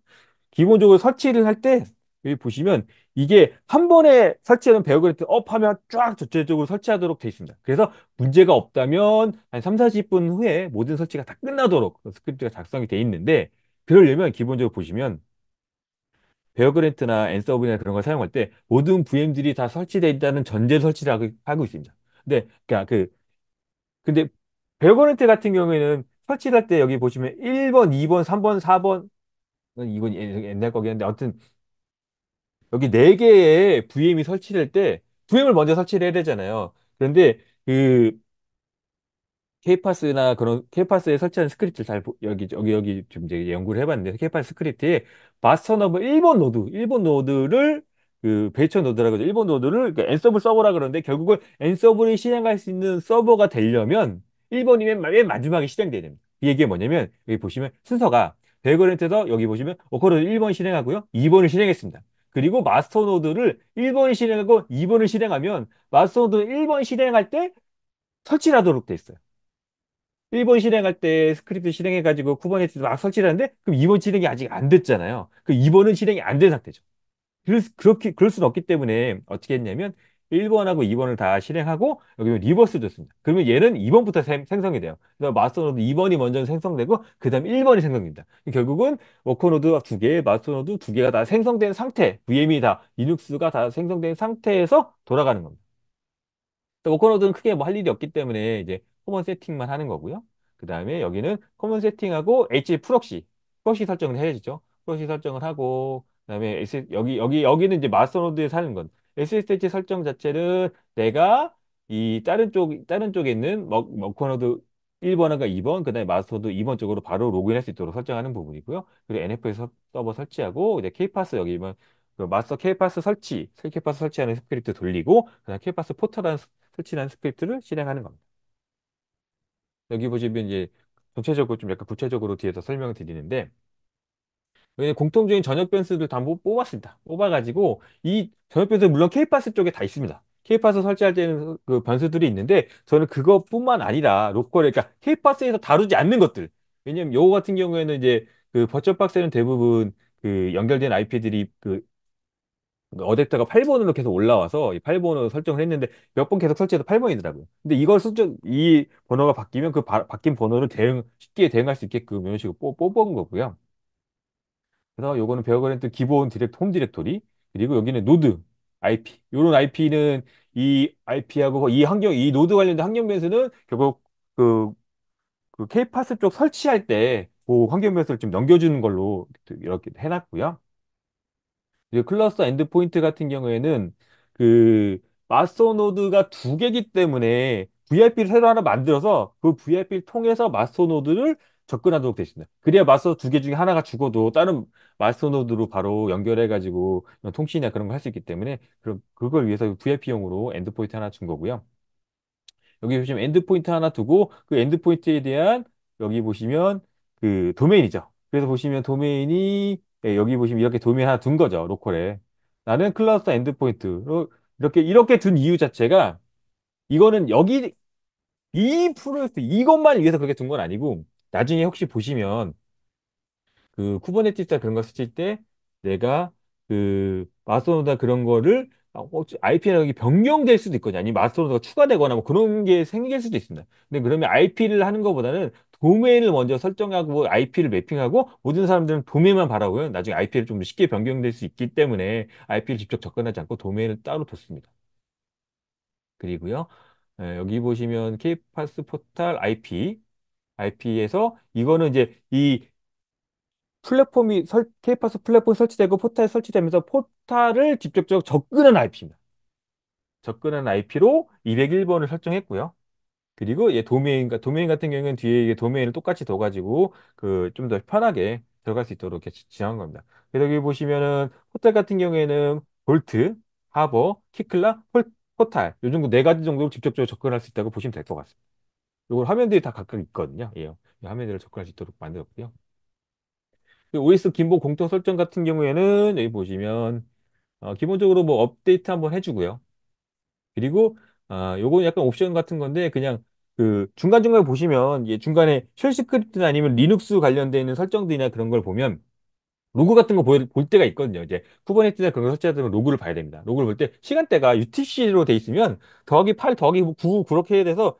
기본적으로 설치를 할 때 여기 보시면 이게 한 번에 설치하는 베어그리트 업 하면 쫙 전체적으로 설치하도록 되어 있습니다. 그래서 문제가 없다면 한 3, 40분 후에 모든 설치가 다 끝나도록 스크립트가 작성이 되어 있는데 그러려면 기본적으로 보시면 베어그랜트나 앤서블이나 그런 걸 사용할 때 모든 VM들이 다 설치되어 있다는 전제 설치를 하고 있습니다. 근데 베어그랜트 같은 경우에는 설치를 할 때 여기 보시면 1번, 2번, 3번, 4번 이건 옛날 거긴 한데 아무튼 여기 네 개의 VM이 설치될 때 VM을 먼저 설치를 해야 되잖아요. 그런데 그 케이파스나 그런 케이파스에 설치한 스크립트를 여기 좀 이제 연구를 해봤는데 케이파스 스크립트에 마스터 너버 1번 노드를 그 베이처 노드라고 하죠. 1번 노드를 그 앤서블 서버라 그러는데 결국은 앤서블이 실행할 수 있는 서버가 되려면 1번이 맨 마지막에 실행돼야 됩니다. 이 얘기가 뭐냐면 여기 보시면 순서가 베그랜트에서 여기 보시면 워커로드 1번 실행하고요. 2번을 실행했습니다. 그리고 마스터 노드를 1번이 실행하고 2번을 실행하면 마스터 노드 1번 실행할 때 설치를 하도록 돼 있어요. 1번 실행할 때 스크립트 실행해가지고 쿠버네티스 막 설치를 하는데 그럼 2번 실행이 아직 안 됐잖아요. 그 2번은 실행이 안 된 상태죠. 그럴 수는 없기 때문에 어떻게 했냐면 1번하고 2번을 다 실행하고 여기 리버스 줬습니다. 그러면 얘는 2번부터 생성이 돼요. 그래서 마스터 노드 2번이 먼저 생성되고 그 다음 1번이 생성됩니다. 결국은 워커 노드 두 개, 마스터 노드 두 개가 다 생성된 상태, VM이 다, 리눅스가 다 생성된 상태에서 돌아가는 겁니다. 워커로드는 크게 뭐 할 일이 없기 때문에 이제 커먼 세팅만 하는 거고요. 그 다음에 여기는 커먼 세팅하고 H 프록시 설정을 해야죠. 프로시 설정을 하고, 그다음에 여기는 이제 마스터노드에 사는 건 SSH 설정 자체는 내가 이 다른 쪽에 있는 머커노드 1번과 2번, 그다음에 마스터노드 2번 쪽으로 바로 로그인할 수 있도록 설정하는 부분이고요. 그리고 NFS 서버 설치하고, 이제 K파스 여기면 그 마스터 K파스 K파스 설치하는 스크립트 돌리고, 그다음 K파스 포털하는 설치하는 스크립트를 실행하는 겁니다. 여기 보시면 이제 전체적으로 좀 약간 구체적으로 뒤에서 설명을 드리는데, 왜냐면 공통적인 전역 변수들 다 뽑았습니다. 뽑아가지고 이 전역 변수 물론 K파스 쪽에 다 있습니다. K파스 설치할 때는 그 변수들이 있는데, 저는 그것뿐만 아니라 로컬, 그러니까 K파스에서 다루지 않는 것들. 왜냐면 요거 같은 경우에는 이제 그 버추얼박스에는 대부분 그 연결된 IP들이 그 어댑터가 8번으로 계속 올라와서 이 8번으로 설정을 했는데, 몇 번 계속 설치해도 8번이더라고요. 근데 이 번호가 바뀌면 그 바뀐 번호를 쉽게 대응할 수 있게끔 이런 식으로 뽑은 거고요. 그래서 요거는 베어그랜드 기본 홈 디렉토리, 그리고 여기는 노드 IP. 요런 IP는 이 IP하고 이 노드 관련된 환경 변수는 결국 그, 그 K파스 쪽 설치할 때 그 환경 변수를 좀 넘겨주는 걸로 이렇게 해놨고요. 그리고 클러스터 엔드포인트 같은 경우에는 그 마스터 노드가 두 개기 때문에 VIP를 새로 하나 만들어서 그 VIP를 통해서 마스터 노드를 접근하도록 되어 있습니다. 그래야 마스터 두 개 중에 하나가 죽어도 다른 마스터 노드로 바로 연결해가지고 통신이나 그런 거 할 수 있기 때문에, 그럼 그걸 위해서 VIP용으로 엔드포인트 하나 준 거고요. 여기 보시면 엔드포인트 하나 두고, 그 엔드포인트에 대한 여기 보시면 그 도메인이죠. 그래서 보시면 도메인이, 예, 여기 보시면 이렇게 도메인 하나 둔 거죠. 로컬에. 나는 클러스터 엔드포인트로 이렇게 둔 이유 자체가, 이거는 여기 이 프로젝트 이것만 위해서 그렇게 둔 건 아니고, 나중에 혹시 보시면 그 쿠버네티스나 그런 거 쓰실 때 내가 그 마스터노드나 그런 거를 IP나 여기 변경될 수도 있거든요. 아니면 마스터노드가 추가되거나 뭐 그런 게 생길 수도 있습니다. 근데 그러면 IP를 하는 것보다는 도메인을 먼저 설정하고 IP를 매핑하고, 모든 사람들은 도메인만 바라고요. 나중에 IP를 좀 더 쉽게 변경될 수 있기 때문에 IP를 직접 접근하지 않고 도메인을 따로 뒀습니다. 그리고요. 여기 보시면 K파스 포탈 IP에서 이거는 이제 이 K파스 플랫폼 설치되고 포탈 설치되면서 포탈을 직접적으로 접근한 IP입니다. 접근한 IP로 201번을 설정했고요. 그리고 도메인 같은 경우는 뒤에 이게 도메인을 똑같이 둬가지고 그 좀 더 편하게 들어갈 수 있도록 이렇게 지정한 겁니다. 그래서 여기 보시면은 포탈 같은 경우에는 볼트, 하버, 키클라, 포탈 요 정도 네 가지 정도로 직접적으로 접근할 수 있다고 보시면 될 것 같습니다. 이걸 화면들이 다 각각 있거든요. 예. 이 화면들을 접근할 수 있도록 만들었고요. 그 OS 기본 공통 설정 같은 경우에는 여기 보시면 기본적으로 뭐 업데이트 한번 해주고요. 그리고 요거 약간 옵션 같은 건데, 그냥 그 중간중간에 보시면 중간에 쉘 스크립트나 아니면 리눅스 관련되어 있는 설정들이나 그런 걸 보면 로그 같은 거 볼 때가 있거든요. 이제 쿠버네티나 그런 거 설치하다 보면 로그를 봐야 됩니다. 로그를 볼 때 시간대가 UTC로 돼 있으면 더하기 8 더하기 9 그렇게 해야 돼서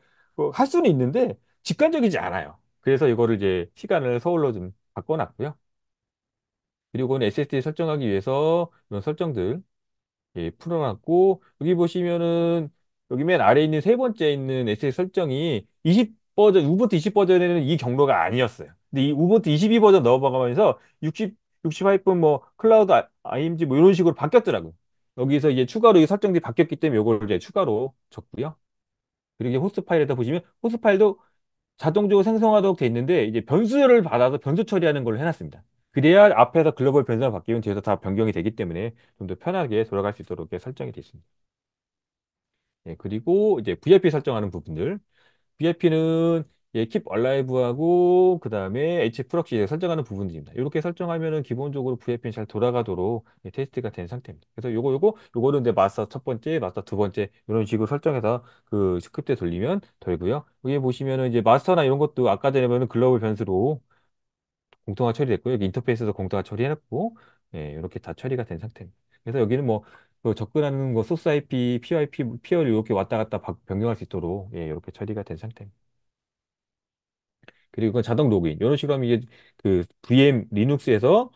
할 수는 있는데 직관적이지 않아요. 그래서 이거를 이제 시간을 서울로 좀 바꿔놨고요. 그리고 SSD 설정하기 위해서 이런 설정들 풀어놨고, 여기 보시면은 여기 맨 아래에 있는 세 번째 있는 SS 설정이 우분투 20 버전에는 이 경로가 아니었어요. 근데 이 우분투 22 버전 넣어봐가면서 60 뭐 클라우드 IMG 뭐 이런 식으로 바뀌었더라고요. 여기서 이제 추가로 이 설정들이 바뀌었기 때문에 이걸 이제 추가로 줬고요. 그리고 이제 호스트 파일에다 보시면 호스트 파일도 자동적으로 생성하도록 돼 있는데, 이제 변수를 받아서 변수 처리하는 걸로 해놨습니다. 그래야 앞에서 글로벌 변수가 바뀌면 뒤에서 다 변경이 되기 때문에 좀 더 편하게 돌아갈 수 있도록 이렇게 설정이 되어 있습니다. 예, 그리고 이제 VIP 설정하는 부분들. VIP는 Keep Alive하고 그 다음에 H 프록시 설정하는 부분들입니다. 이렇게 설정하면은 기본적으로 VIP는 잘 돌아가도록 테스트가 된 상태입니다. 그래서 요거는 이제 마스터 첫 번째, 마스터 두 번째 이런 식으로 설정해서 그 스크립트에 돌리면 되고요. 여기 보시면은 이제 마스터나 이런 것도 아까 전에 보는 글로벌 변수로 공통화 처리됐고요. 여기 인터페이스에서 공통화 처리해놨고, 예, 이렇게 다 처리가 된 상태입니다. 그래서 여기는 뭐, 그 접근하는 거 소스 IP, PIP, PL 이렇게 왔다 갔다 변경할 수 있도록, 예, 이렇게 처리가 된 상태입니다. 그리고 이건 자동 로그인. 이런 식으로 하면 이게 그 VM 리눅스에서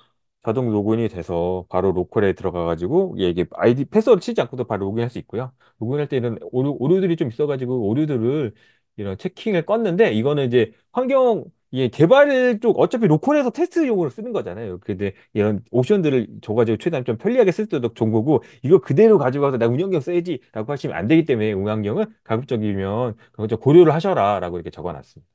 자동 로그인이 돼서 바로 로컬에 들어가가지고 이게 아이디 패스워드 치지 않고도 바로 로그인할 수 있고요. 로그인할 때는 오류들이 좀 있어가지고 오류들을 이런 체킹을 껐는데, 이거는 이제 환경 이게 개발 쪽 어차피 로컬에서 테스트용으로 쓰는 거잖아요. 근데 이런 옵션들을 줘가지고 최대한 좀 편리하게 쓸 수 있도록 좋은 거고 이거 그대로 가지고 가서 나 운영경 써야지라고 하시면 안 되기 때문에 운영경은 가급적이면 그거 좀 고려를 하셔라라고 이렇게 적어놨습니다.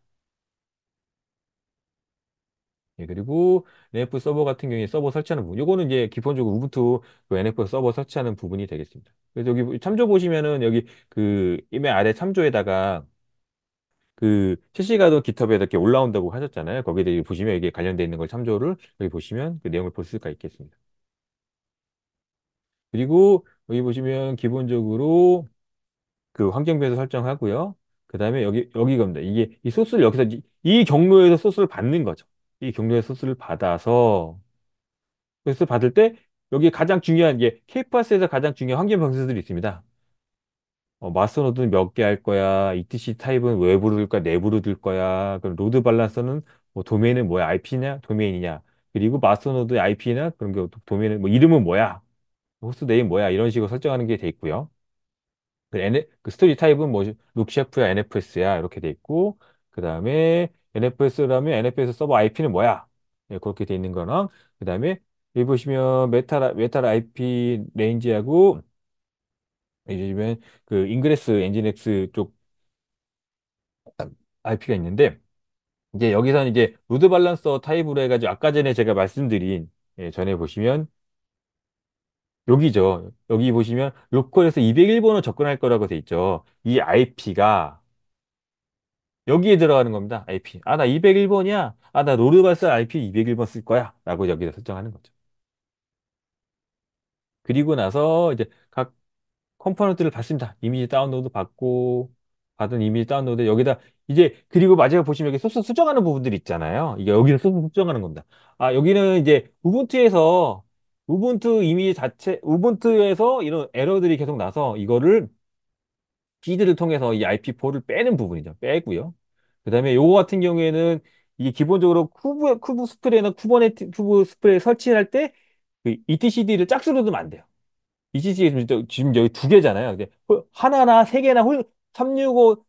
예, 그리고 NF 서버 같은 경우에 서버 설치하는 부분. 요거는 이제 기본적으로 우분투 그 NF 서버 설치하는 부분이 되겠습니다. 그래서 여기 참조 보시면은 여기 그 임의 아래 참조에다가 그 실시간으로 깃허브에 이렇게 올라온다고 하셨잖아요. 거기에 대해 보시면 이게 관련되어 있는 걸 참조를 여기 보시면 그 내용을 볼 수가 있겠습니다. 그리고 여기 보시면 기본적으로 그 환경변수 설정하고요. 그 다음에 여기 겁니다. 이게 이 소스를 여기서 이 경로에서 소스를 받는 거죠. 이 경로에서 소스를 받아서 소스 받을 때 여기 가장 중요한 게 케이파스에서 가장 중요한 환경 변수들이 있습니다. 마스터노드는 몇 개 할 거야? ETC 타입은 외부로 둘 거야? 내부로 둘 거야? 그럼 로드 밸런서는 뭐 도메인은 뭐야? IP냐? 도메인이냐? 그리고 마스터노드의 IP나 그런 게 도메인은 뭐 이름은 뭐야? 호스트 네임 뭐야? 이런 식으로 설정하는 게 돼 있고요. 그 스토리 타입은 뭐 룩셰프야, NFS야 이렇게 돼 있고 그 다음에 NFS라면 NFS 서버 IP는 뭐야? 예, 그렇게 돼 있는 거랑 그 다음에 여기 보시면 메탈 IP 레인지하고 요즘엔 그 인그레스 엔진엑스 쪽 IP가 있는데 이제 여기서는 이제 로드 밸런서 타입으로 해가지고 아까 전에 제가 말씀드린 예, 전에 보시면 여기죠. 여기 보시면 로컬에서 201번으로 접근할 거라고 돼 있죠. 이 IP가 여기에 들어가는 겁니다. IP. 아, 나 201번이야. 아, 나 로드 밸런서 IP 201번 쓸 거야. 라고 여기다 설정하는 거죠. 그리고 나서 이제 각 컴포넌트를 받습니다. 이미지 다운로드 받고 받은 이미지 다운로드 여기다 이제 그리고 마지막에 보시면 여기 소스 수정하는 부분들이 있잖아요. 이게 여기는 소스 수정하는 겁니다. 아 여기는 이제 우분투에서 우분투 이미지 자체 우분투에서 이런 에러들이 계속 나서 이거를 피드를 통해서 이 IP4를 빼는 부분이죠. 빼고요. 그다음에 요거 같은 경우에는 이게 기본적으로 쿠브 스프레이나 쿠브 스프레이 설치할 때 그 etcd를 짝수로 두면 안 돼요. ECC가 지금 여기 두 개잖아요. 근데 하나나 세 개나 365,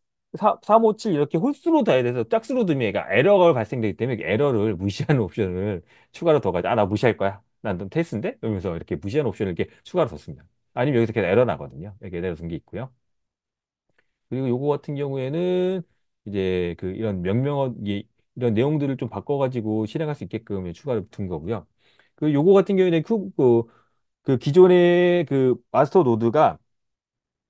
357 이렇게 홀수로 둬야 돼서 짝수로 두면 얘가 에러가 발생되기 때문에 에러를 무시하는 옵션을 추가로 더 가지고 아, 나 무시할 거야. 난 좀 테스트인데? 이러면서 이렇게 무시하는 옵션을 이렇게 추가로 뒀습니다. 아니면 여기서 계속 에러 나거든요. 이렇게 에러 둔게 있고요. 그리고 요거 같은 경우에는 이제 그 이런 이런 내용들을 좀 바꿔가지고 실행할 수 있게끔 추가로 둔 거고요. 그 요거 같은 경우에는 그 기존의 그 마스터 노드가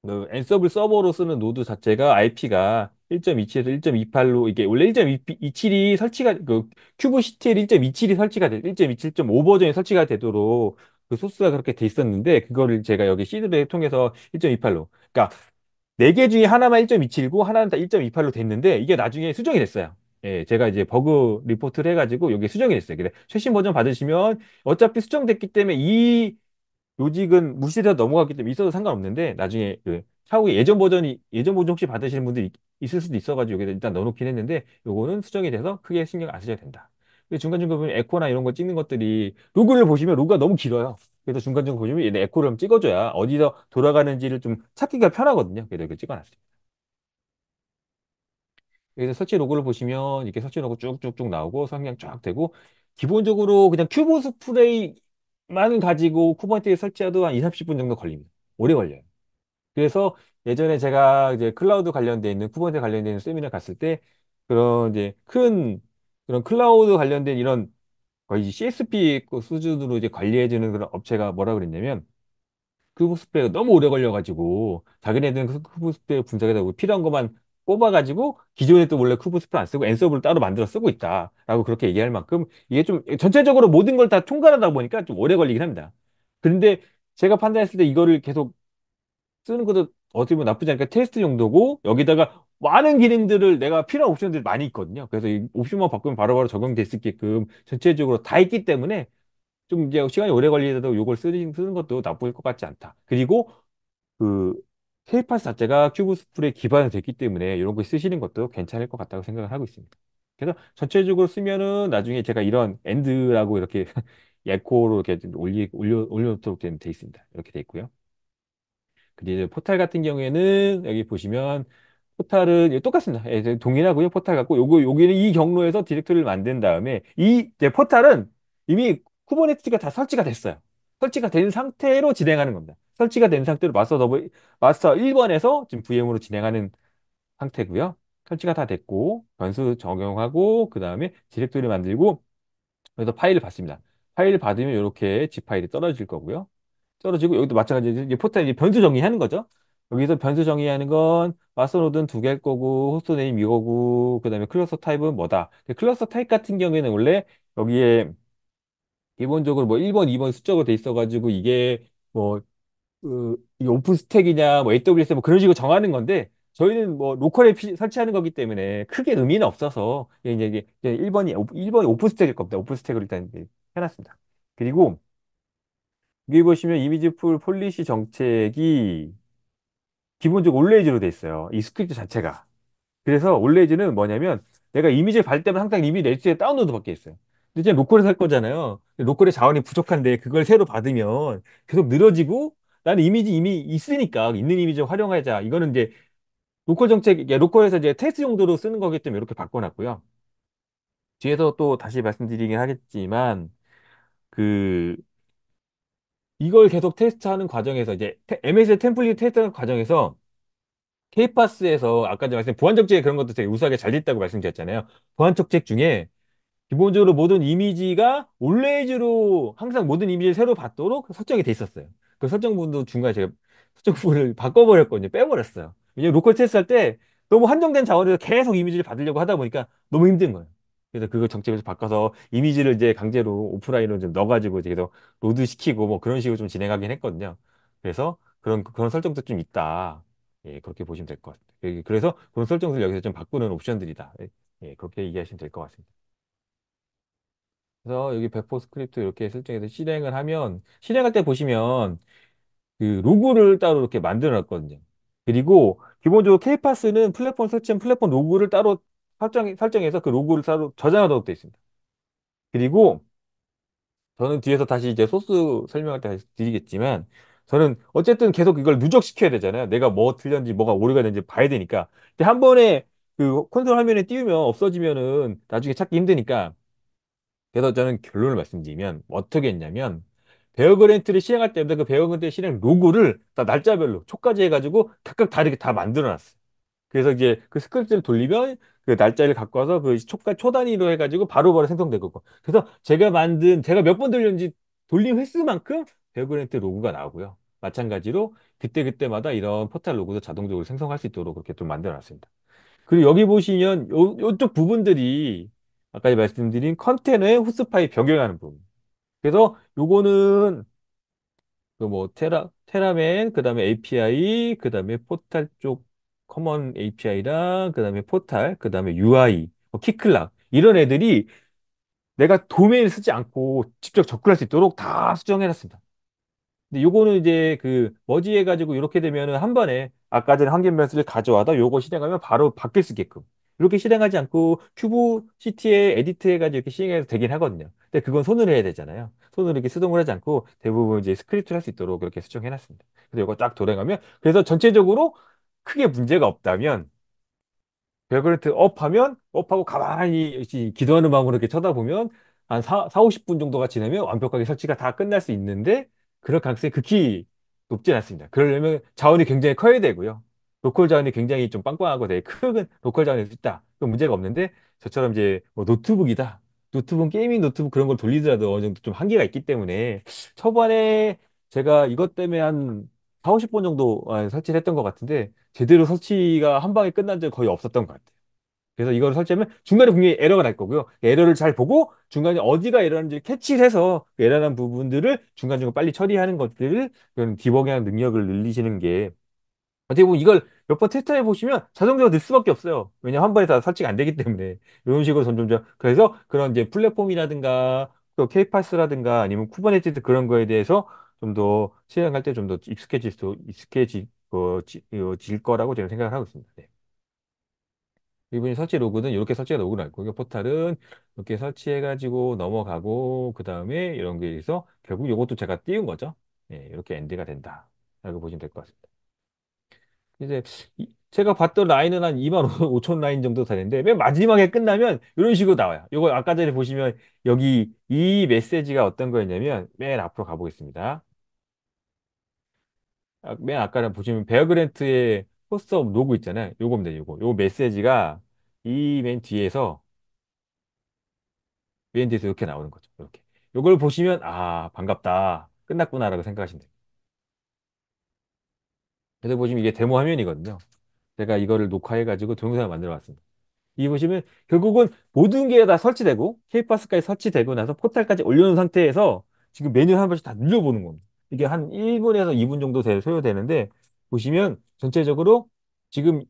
그 앤서블 서버로 쓰는 노드 자체가 IP가 1.27에서 1.28로 이게 원래 1.27이 설치가 그 큐브시티엘 1.27이 설치가 돼 1.27.5 버전이 설치가 되도록 그 소스가 그렇게 돼 있었는데 그거를 제가 여기 시드를 통해서 1.28로 그러니까 네 개 중에 하나만 1.27고 하나는 다 1.28로 됐는데 이게 나중에 수정이 됐어요. 예, 제가 이제 버그 리포트를 해가지고 여기 수정이 됐어요. 근데 최신 버전 받으시면 어차피 수정됐기 때문에 이 요직은 무시되어 넘어갔기 때문에 있어도 상관없는데 나중에 그 차후에 예전 버전 혹시 받으시는 분들이 있을 수도 있어가지고 여기다 일단 넣어놓긴 했는데 요거는 수정이 돼서 크게 신경 안 쓰셔도 된다. 근데 중간중간 보면 에코나 이런 거 찍는 것들이 로그를 보시면 로그가 너무 길어요. 그래서 중간중간 보시면 얘네 에코를 좀 찍어줘야 어디서 돌아가는지를 좀 찾기가 편하거든요. 그래서 이렇게 찍어놨어요. 여기서 설치 로그를 보시면 이렇게 설치 로그 쭉쭉쭉 나오고 성냥 쫙 되고 기본적으로 그냥 큐브 스프레이만 가지고 쿠버네티에 설치해도 한 2, 30분 정도 걸립니다. 오래 걸려요. 그래서 예전에 제가 이제 클라우드 관련돼 있는 쿠버네티에 관련돼 있는 세미나 갔을 때 그런 이제 큰 그런 클라우드 관련된 이런 거의 CSP 수준으로 이제 관리해주는 그런 업체가 뭐라 그랬냐면 크브스프레이가 너무 오래 걸려가지고 자기네들은 크브스프레이 분석에다 필요한 것만 뽑아가지고 기존에 또 원래 크브스프레이 안 쓰고 앤서브를 따로 만들어 쓰고 있다라고 그렇게 얘기할 만큼 이게 좀 전체적으로 모든 걸 다 총괄하다 보니까 좀 오래 걸리긴 합니다. 그런데 제가 판단했을 때 이거를 계속 쓰는 것도 어떻게 보면 나쁘지 않으니까 테스트 정도고 여기다가 많은 기능들을 내가 필요한 옵션들이 많이 있거든요. 그래서 이 옵션만 바꾸면 바로바로 적용될 수 있게끔 전체적으로 다 있기 때문에 좀 이제 시간이 오래 걸리더라도 이걸 쓰는 것도 나쁠 것 같지 않다. 그리고 그 K-파스 자체가 큐브 스프레이 기반이 됐기 때문에 이런 거 쓰시는 것도 괜찮을 것 같다고 생각을 하고 있습니다. 그래서 전체적으로 쓰면은 나중에 제가 이런 엔드라고 이렇게 에코로 이렇게 좀 올려놓도록 돼 있습니다. 이렇게 돼 있고요. 그리고 이제 포탈 같은 경우에는 여기 보시면 포탈은 예, 똑같습니다. 예, 이제 동일하고요. 포탈 갖고 여기는 이 경로에서 디렉토리를 만든 다음에 이 이제 포탈은 이미 쿠버네티스가 다 설치가 됐어요. 설치가 된 상태로 진행하는 겁니다. 설치가 된 상태로 마스터 1번에서 지금 VM으로 진행하는 상태고요. 설치가 다 됐고 변수 적용하고 그 다음에 디렉토리 만들고 그래서 파일을 받습니다. 파일을 받으면 이렇게 zip 파일이 떨어질 거고요. 떨어지고 여기도 마찬가지로 이제 포탈 이제 변수 정의하는 거죠. 여기서 변수 정의하는 건 마스터 노드는 두 개일 거고 호스트 네임 이거고 그다음에 클러스터 타입은 뭐다. 근데 클러스터 타입 같은 경우에는 원래 여기에 기본적으로 뭐 1번, 2번 수적으로 돼 있어가지고 이게 뭐 이게 오픈 스택이냐 뭐 AWS 뭐 그런 식으로 정하는 건데 저희는 뭐 로컬에 설치하는 거기 때문에 크게 의미는 없어서 이제 1번이 오픈 스택일 겁니다. 오픈 스택으로 일단 이제 해놨습니다. 그리고 여기 보시면 이미지 풀 폴리시 정책이 기본적으로 올레이즈로 돼 있어요. 이 스크립트 자체가. 그래서 올레이즈는 뭐냐면 내가 이미지를 받을 때만 항상 이미 레지스트에 다운로드 받게 있어요. 근데 이제 로컬에 살 거잖아요. 로컬에 자원이 부족한데 그걸 새로 받으면 계속 늘어지고 나는 이미지 이미 있으니까 있는 이미지 활용하자. 이거는 이제 로컬 정책, 로컬에서 이제 테스트 용도로 쓰는 거기 때문에 이렇게 바꿔놨고요. 뒤에서 또 다시 말씀드리긴 하겠지만 그 이걸 계속 테스트하는 과정에서 이제 MS 템플릿 테스트하는 과정에서 케이파스에서 아까 전에 말씀 보안 정책 그런 것도 되게 우수하게 잘 됐다고 말씀드렸잖아요. 보안 정책 중에 기본적으로 모든 이미지가 올레이즈로 항상 모든 이미지를 새로 받도록 설정이 돼 있었어요. 그 설정 부분도 중간에 제가 설정 부분을 바꿔버렸거든요. 빼버렸어요. 왜냐면 로컬 테스트 할 때 너무 한정된 자원에서 계속 이미지를 받으려고 하다 보니까 너무 힘든 거예요. 그래서 그거 정책에서 바꿔서 이미지를 이제 강제로 오프라인으로 좀 넣어가지고 이제 계속 로드 시키고 뭐 그런 식으로 좀 진행하긴 했거든요. 그래서 그런 설정도 좀 있다. 예, 그렇게 보시면 될 것 같아요. 그래서 그런 설정들 여기서 좀 바꾸는 옵션들이다. 예, 예, 그렇게 이해하시면 될 것 같습니다. 그래서 여기 배포 스크립트 이렇게 설정해서 실행을 하면 실행할 때 보시면 그 로그를 따로 이렇게 만들어 놨거든요. 그리고 기본적으로 케이파스는 플랫폼 설치한 플랫폼 로그를 따로 설정해서 그 로그를 따로 저장하도록 되어 있습니다. 그리고 저는 뒤에서 다시 이제 소스 설명할 때 다시 드리겠지만 저는 어쨌든 계속 이걸 누적시켜야 되잖아요. 내가 뭐 틀렸는지 뭐가 오류가 됐는지 봐야 되니까. 근데 한 번에 그 콘솔 화면에 띄우면 없어지면은 나중에 찾기 힘드니까 그래서 저는 결론을 말씀드리면 어떻게 했냐면 베어 그랜트를 시행할 때마다 그 베어 그랜트 실행 로고를 다 날짜별로 초까지 해가지고 각각 다르게 다 만들어 놨어요. 그래서 이제 그 스크립트를 돌리면 그 날짜를 갖고 와서 그 초 단위로 해가지고 바로바로 생성되고 그래서 제가 몇 번 돌렸는지 돌린 횟수만큼 베어 그랜트 로고가 나오고요. 마찬가지로 그때그때마다 이런 포탈 로고도 자동적으로 생성할 수 있도록 그렇게 좀 만들어 놨습니다. 그리고 여기 보시면 요쪽 부분들이 아까 말씀드린 컨테너의 호스 파일 변경하는 부분. 그래서 요거는 그 뭐 테라맨 그다음에 API 그다음에 포탈 쪽 커먼 API랑 그다음에 포탈 그다음에 UI 키클락 이런 애들이 내가 도메인을 쓰지 않고 직접 접근할 수 있도록 다 수정해 놨습니다. 근데 요거는 이제 그 머지 해가지고 이렇게 되면은 한 번에 아까 전에 한개 변수를 가져와다 요거 실행하면 바로 바뀔 수 있게끔 이렇게 실행하지 않고 큐브 시티에 에디트 해가지고 이렇게 실행해도 되긴 하거든요. 근데 그건 손으로 해야 되잖아요. 손으로 이렇게 수동을 하지 않고 대부분 이제 스크립트를 할 수 있도록 그렇게 수정해 놨습니다. 그래서 이거 딱 돌아가면 그래서 전체적으로 크게 문제가 없다면 베어그레트 업하면 업하고 가만히 기도하는 마음으로 이렇게 쳐다보면 한 50분 정도가 지나면 완벽하게 설치가 다 끝날 수 있는데 그럴 가능성이 극히 높진 않습니다. 그러려면 자원이 굉장히 커야 되고요. 로컬 자원이 굉장히 좀 빵빵하고 되게 큰 로컬 자원이 있다. 그건 문제가 없는데 저처럼 이제 뭐 노트북이다. 노트북, 게이밍 노트북 그런 걸 돌리더라도 어느 정도 좀 한계가 있기 때문에 초반에 제가 이것 때문에 한 4, 50번 정도 설치를 했던 것 같은데 제대로 설치가 한 방에 끝난 적이 거의 없었던 것 같아요. 그래서 이거를 설치하면 중간에 분명히 에러가 날 거고요. 에러를 잘 보고 중간에 어디가 에러인지 캐치를 해서 그 에러난 부분들을 중간중간 빨리 처리하는 것들을 그런 디버깅하는 능력을 늘리시는 게 어떻게 보면 이걸 몇 번 테스트해 보시면 자동적으로 늘 수밖에 없어요. 왜냐면 한 번에 다 설치가 안 되기 때문에 이런 식으로 점점점 그래서 그런 이제 플랫폼이라든가 또 케이파스라든가 아니면 쿠버네티스 그런 거에 대해서 좀 더 실행할 때 좀 더 익숙해질 거라고 저는 생각을 하고 있습니다. 네. 이분이 설치 로그는 이렇게 설치가 로그로 날 거고 포탈은 이렇게 설치해가지고 넘어가고 그 다음에 이런 게 있어 결국 이것도 제가 띄운 거죠. 예, 이렇게 엔드가 된다. 라고 보시면 될 것 같습니다. 이제 제가 봤던 라인은 한 2만 5천 라인 정도 되는데 맨 마지막에 끝나면 이런 식으로 나와요. 이거 아까 전에 보시면 여기 이 메시지가 어떤 거였냐면 맨 앞으로 가보겠습니다. 맨 아까는 보시면 베어 그랜트의 포스업 로고 있잖아요. 요겁니다. 요거 메시지가 이 맨 뒤에서 이렇게 나오는 거죠. 이렇게. 요걸 보시면 아 반갑다. 끝났구나라고 생각하시면 돼요. 그래서 보시면 이게 데모 화면이거든요. 제가 이거를 녹화해가지고 동영상을 만들어 봤습니다. 이 보시면 결국은 모든 게 다 설치되고 K파스까지 설치되고 나서 포탈까지 올려놓은 상태에서 지금 메뉴 한 번씩 다 눌러보는 겁니다. 이게 한 1분에서 2분 정도 소요되는데 보시면 전체적으로 지금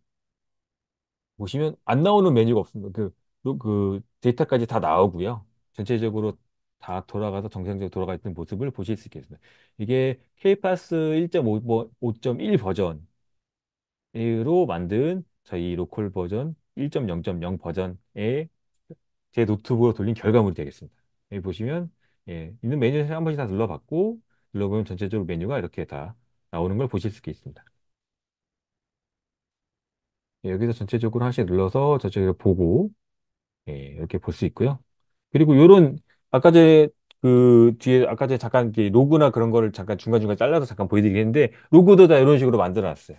보시면 안 나오는 메뉴가 없습니다. 그 데이터까지 다 나오고요. 전체적으로 다 돌아가서 정상적으로 돌아가 있는 모습을 보실 수 있겠습니다. 이게 K파스 1.5.1 버전으로 만든 저희 로컬 버전 1.0.0 버전의 제 노트북으로 돌린 결과물이 되겠습니다. 여기 보시면 있는 메뉴 한 번씩 다 눌러봤고 눌러보면 전체적으로 메뉴가 이렇게 다 나오는 걸 보실 수 있습니다. 여기서 전체적으로 하나씩 눌러서 저쪽에 보고 이렇게 볼 수 있고요. 그리고 요런 아까 전에 그 뒤에 아까 전에 잠깐 이렇게 로그나 그런 거를 잠깐 중간중간 잘라서 잠깐 보여드리긴 했는데 로고도 다 이런 식으로 만들어 놨어요.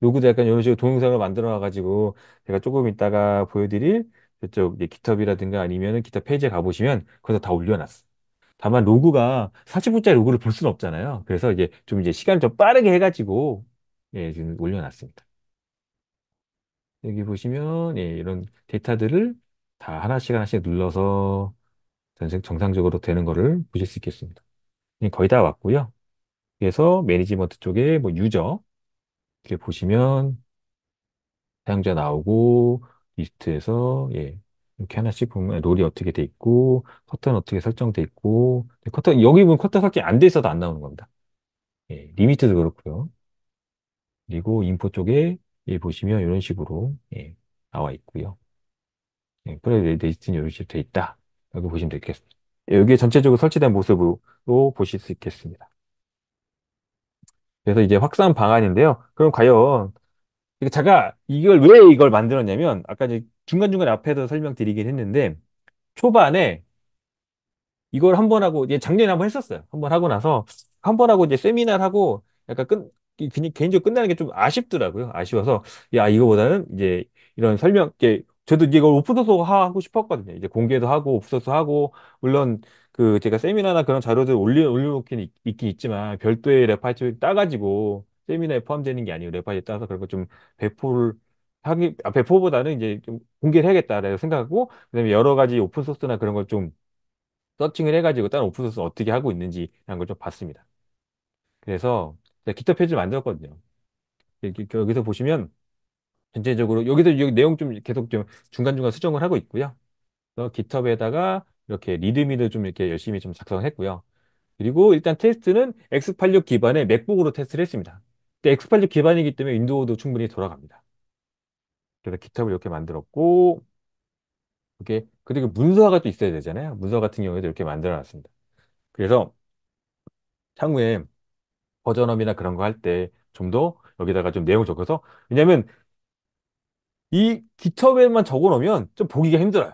로고도 약간 이런 식으로 동영상을 만들어 놔가지고 제가 조금 이따가 보여드릴 저쪽 이제 깃허브라든가 아니면은 기타 페이지에 가보시면 거기서 다 올려놨어. 다만 로그가 40분짜리 로그를 볼 수는 없잖아요. 그래서 이제 좀 이제 시간을 좀 빠르게 해가지고 지금 올려놨습니다. 여기 보시면 이런 데이터들을 다 하나씩 하나씩 눌러서 정상적으로 되는 거를 보실 수 있겠습니다. 거의 다 왔고요. 그래서 매니지먼트 쪽에 뭐 유저 이렇게 보시면 사용자 나오고 리스트에서 이렇게 하나씩 보면 롤이 어떻게 돼 있고 커터는 어떻게 설정돼 있고 커터 여기 보면 커터 설정이 안 돼 있어도 안 나오는 겁니다. 리미트도 그렇고요. 그리고 인포 쪽에 보시면 이런 식으로 나와 있고요. 프레데이스트는 이런 식으로 돼 있다. 여기 보시면 되겠습니다. 여기에 전체적으로 설치된 모습으로 보실 수 있겠습니다. 그래서 이제 확산 방안인데요. 그럼 과연 제가 이걸 왜 이걸 만들었냐면 아까 이제 중간중간 앞에도 설명드리긴 했는데 초반에 이걸 한 번 하고 이제 작년에 한 번 했었어요. 한 번 하고 나서 한 번 하고 이제 세미나를 하고 약간 그냥 개인적으로 끝나는 게 좀 아쉽더라고요. 아쉬워서 야 이거보다는 이제 이런 설명 저도 이제 이걸 오픈소스 하고 싶었거든요. 이제 공개도 하고 오픈소스 하고 물론 그 제가 세미나나 그런 자료들 올려놓긴 있긴 있지만 별도의 레파이트 따가지고 세미나에 포함되는 게 아니고 레파이트 따서 그런 거 좀 배포를 배포보다는 이제 좀 공개를 해야겠다라고 생각하고 그다음에 여러 가지 오픈소스나 그런 걸좀 서칭을 해가지고 다른 오픈소스 어떻게 하고 있는지 라는 걸 좀 봤습니다. 그래서 제가 기타 페이지를 만들었거든요. 여기서 보시면 전체적으로 여기서 여기 내용 좀 계속 좀 중간중간 수정을 하고 있고요. 그래서 깃허브에다가 이렇게 리드미를 좀 이렇게 열심히 좀 작성을 했고요. 그리고 일단 테스트는 X86 기반의 맥북으로 테스트를 했습니다. 근데 X86 기반이기 때문에 윈도우도 충분히 돌아갑니다. 그래서 깃허브를 이렇게 만들었고 이렇게 그리고 문서가 또 있어야 되잖아요. 문서 같은 경우에도 이렇게 만들어 놨습니다. 그래서 향후에 버전업이나 그런 거 할 때 좀 더 여기다가 좀 내용을 적어서 왜냐면 이 깃허브에만 적어 놓으면 좀 보기가 힘들어요.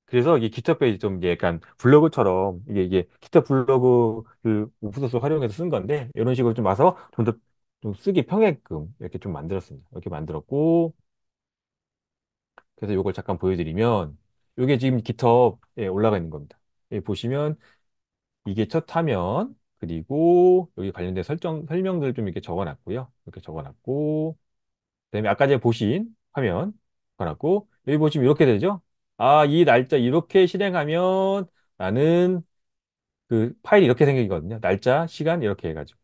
그래서 이게 깃허브 페이지 좀 이게 약간 블로그처럼 이게 깃허브 블로그 그 오픈소스 활용해서 쓴 건데 이런 식으로 좀 와서 좀 더 좀 쓰기 편하게끔 이렇게 좀 만들었습니다. 이렇게 만들었고 그래서 이걸 잠깐 보여드리면 이게 지금 깃허브에 올라가 있는 겁니다. 여기 보시면 이게 첫 화면 그리고 여기 관련된 설명들 좀 이렇게 적어놨고요. 이렇게 적어놨고 그다음에 아까 전에 보신 화면 걸었고 여기 보시면 이렇게 되죠. 아, 이 날짜 이렇게 실행하면 나는 그 파일이 이렇게 생기거든요. 날짜, 시간 이렇게 해가지고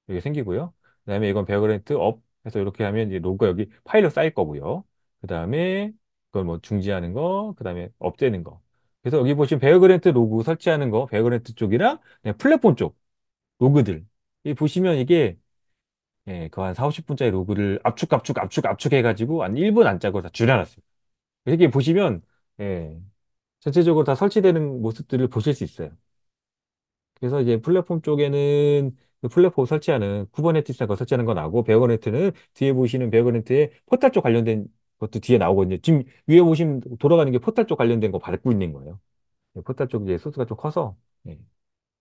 이렇게 생기고요. 그다음에 이건 베어그랜트 업 해서 이렇게 하면 이제 로그가 여기 파일로 쌓일 거고요. 그다음에 그걸 뭐 중지하는 거, 그다음에 업되는 거. 그래서 여기 보시면 베어그랜트 로그 설치하는 거, 베어그랜트 쪽이랑 그냥 플랫폼 쪽 로그들. 이 보시면 이게 그 한 4, 50분짜리 로그를 압축해가지고 한 1분 안짝으로 다 줄여놨습니다. 이렇게 보시면, 전체적으로 다 설치되는 모습들을 보실 수 있어요. 그래서 이제 플랫폼 쪽에는 그 플랫폼 설치하는 쿠버네티스나 거 설치하는 건 나오고 베어버네트는 뒤에 보시는 베어버네트에 포탈 쪽 관련된 것도 뒤에 나오거든요. 지금 위에 보시면 돌아가는 게 포탈 쪽 관련된 거 밟고 있는 거예요. 예, 포탈 쪽이 이제 소스가 좀 커서 예,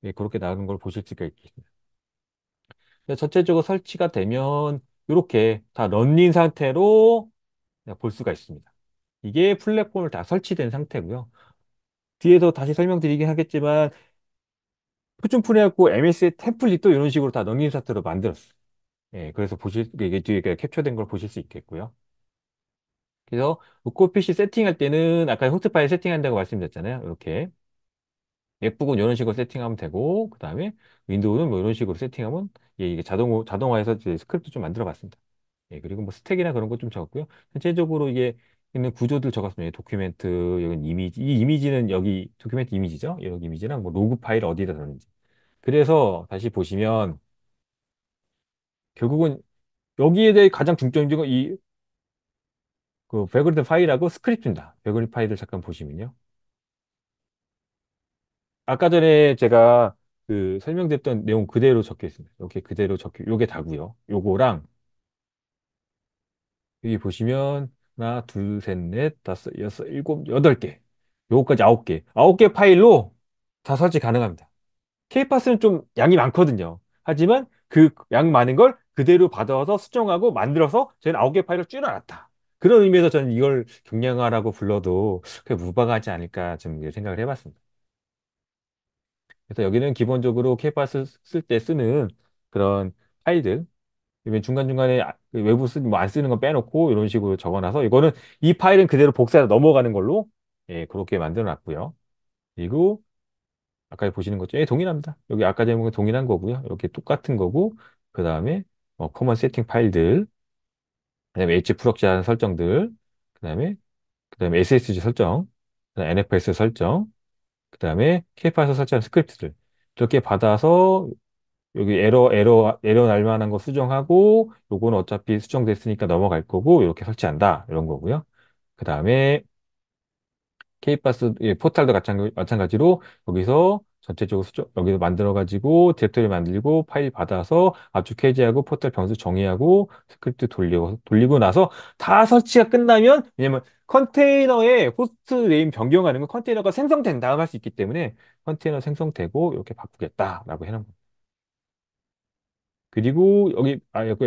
예, 그렇게 나오는 걸 보실 수가 있겠습니다. 근데 전체적으로 설치가 되면 이렇게 다 런닝 상태로 볼 수가 있습니다. 이게 플랫폼을 다 설치된 상태고요. 뒤에서 다시 설명드리긴 하겠지만 푸준풀이하고 MS의 템플릿도 이런 식으로 다 런닝 상태로 만들었어요. 예, 그래서 이게 뒤에 캡처된 걸 보실 수 있겠고요. 그래서 로컬 PC 세팅할 때는 아까 호스트 파일 세팅한다고 말씀드렸잖아요. 이렇게 맥북은 이런 식으로 세팅하면 되고 그 다음에 윈도우는 뭐 이런 식으로 세팅하면 예, 이게 자동화해서 이제 스크립트 좀 만들어 봤습니다. 예, 그리고 뭐 스택이나 그런 거 좀 적었고요. 전체적으로 이게 있는 구조들 적었습니다. 도큐멘트, 여기 이미지, 이 이미지는 여기 도큐멘트 이미지죠. 여기 이미지랑 뭐 로그 파일 어디다 넣는지. 그래서 다시 보시면 결국은 여기에 대해 가장 중점적인 건이 그 백그라운드 파일하고 스크립트입니다. 백그라운드 파일을 잠깐 보시면요. 아까 전에 제가 그 설명드렸던 내용 그대로 적혀 있습니다. 이렇게 그대로 적혀, 요게 다고요. 요거랑 여기 보시면 하나, 둘, 셋, 넷, 다섯, 여섯, 일곱, 여덟 개. 요거까지 아홉 개. 아홉 개 파일로 다 설치 가능합니다. 케이파스는 좀 양이 많거든요. 하지만 그 양 많은 걸 그대로 받아서 수정하고 만들어서 저희는 아홉 개 파일을 줄여놨다. 그런 의미에서 저는 이걸 경량화라고 불러도 그게 무방하지 않을까 좀 생각을 해봤습니다. 그래서 여기는 기본적으로 케이파스 쓸 때 쓰는 그런 파일들, 그러면 중간중간에 그 외부 뭐안 쓰는 건 빼놓고 이런 식으로 적어놔서 이거는 이 파일은 그대로 복사해서 넘어가는 걸로 예, 그렇게 만들어 놨고요. 그리고 아까 보시는 것처럼 예, 동일합니다. 여기 아까 제목은 동일한 거고요. 이렇게 똑같은 거고 그 다음에 커먼 세팅 파일들, 그다음에 H 프록시 설정들, 그다음에 SSG 설정, 그다음에 NFS 설정, 그다음에 K파에서 설정한 스크립트들 이렇게 받아서 여기 에러 날 만한 거 수정하고 요거는 어차피 수정됐으니까 넘어갈 거고 이렇게 설치한다 이런 거고요. 그다음에 K버스 포탈도 마찬가지로 여기서 전체적으로 여기서 만들어가지고 디렉토리 만들고 파일 받아서 압축 해제하고 포탈 변수 정의하고 스크립트 돌리고 나서 다 설치가 끝나면 왜냐면 컨테이너에 호스트 네임 변경하는 건 컨테이너가 생성된 다음 할 수 있기 때문에 컨테이너 생성되고 이렇게 바꾸겠다라고 해놓은 거예요. 그리고 여기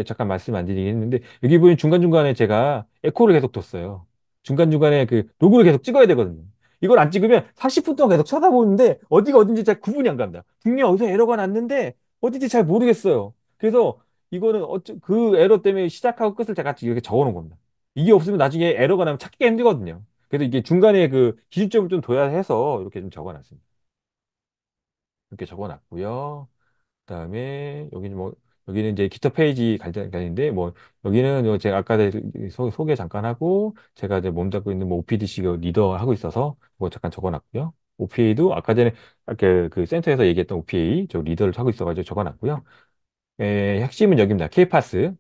잠깐 말씀 안 드리긴 했는데, 여기 보면 중간중간에 제가 에코를 계속 뒀어요. 중간중간에 그 로그를 계속 찍어야 되거든요. 이걸 안 찍으면 40분 동안 계속 쳐다보는데, 어디가 어딘지 잘 구분이 안 갑니다. 분명 어디서 에러가 났는데, 어딘지 잘 모르겠어요. 그래서 이거는 그 에러 때문에 시작하고 끝을 제가 이렇게 적어 놓은 겁니다. 이게 없으면 나중에 에러가 나면 찾기가 힘들거든요. 그래서 이게 중간에 그 기준점을 좀 둬야 해서 이렇게 좀 적어 놨습니다. 이렇게 적어 놨고요. 그다음에 여기는 이제 기타 페이지 관련인데 뭐 여기는 제가 아까 소개 잠깐 하고 제가 이제 몸잡고 있는 뭐 OPDC 리더 하고 있어서 그거 잠깐 적어놨고요. OPA도 아까 전에 그 센터에서 얘기했던 OPA 저 리더를 하고 있어가지고 적어놨고요. 핵심은 여기입니다. K파스.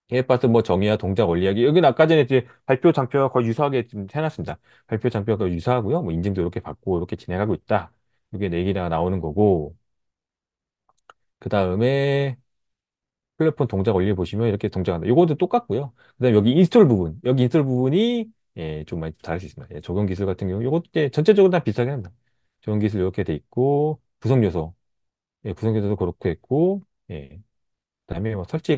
K파스 뭐 정의와 동작 원리하기 여기는 아까 전에 이제 발표 장표가 거의 유사하게 좀 해놨습니다. 발표 장표가 유사하고요. 뭐 인증도 이렇게 받고 이렇게 진행하고 있다. 이게 네 개가 나오는 거고 그 다음에 플랫폼 동작 원리 보시면 이렇게 동작한다. 요것도 똑같고요. 그다음에 여기 인스톨 부분, 여기 인스톨 부분이 예, 좀 많이 다를 수 있습니다. 예, 적용 기술 같은 경우 요것도 예, 전체적으로 다 비슷하게 합니다. 적용 기술 이렇게 돼 있고 구성 요소, 예, 구성 요소도 그렇게 있고 예, 그다음에 뭐 설치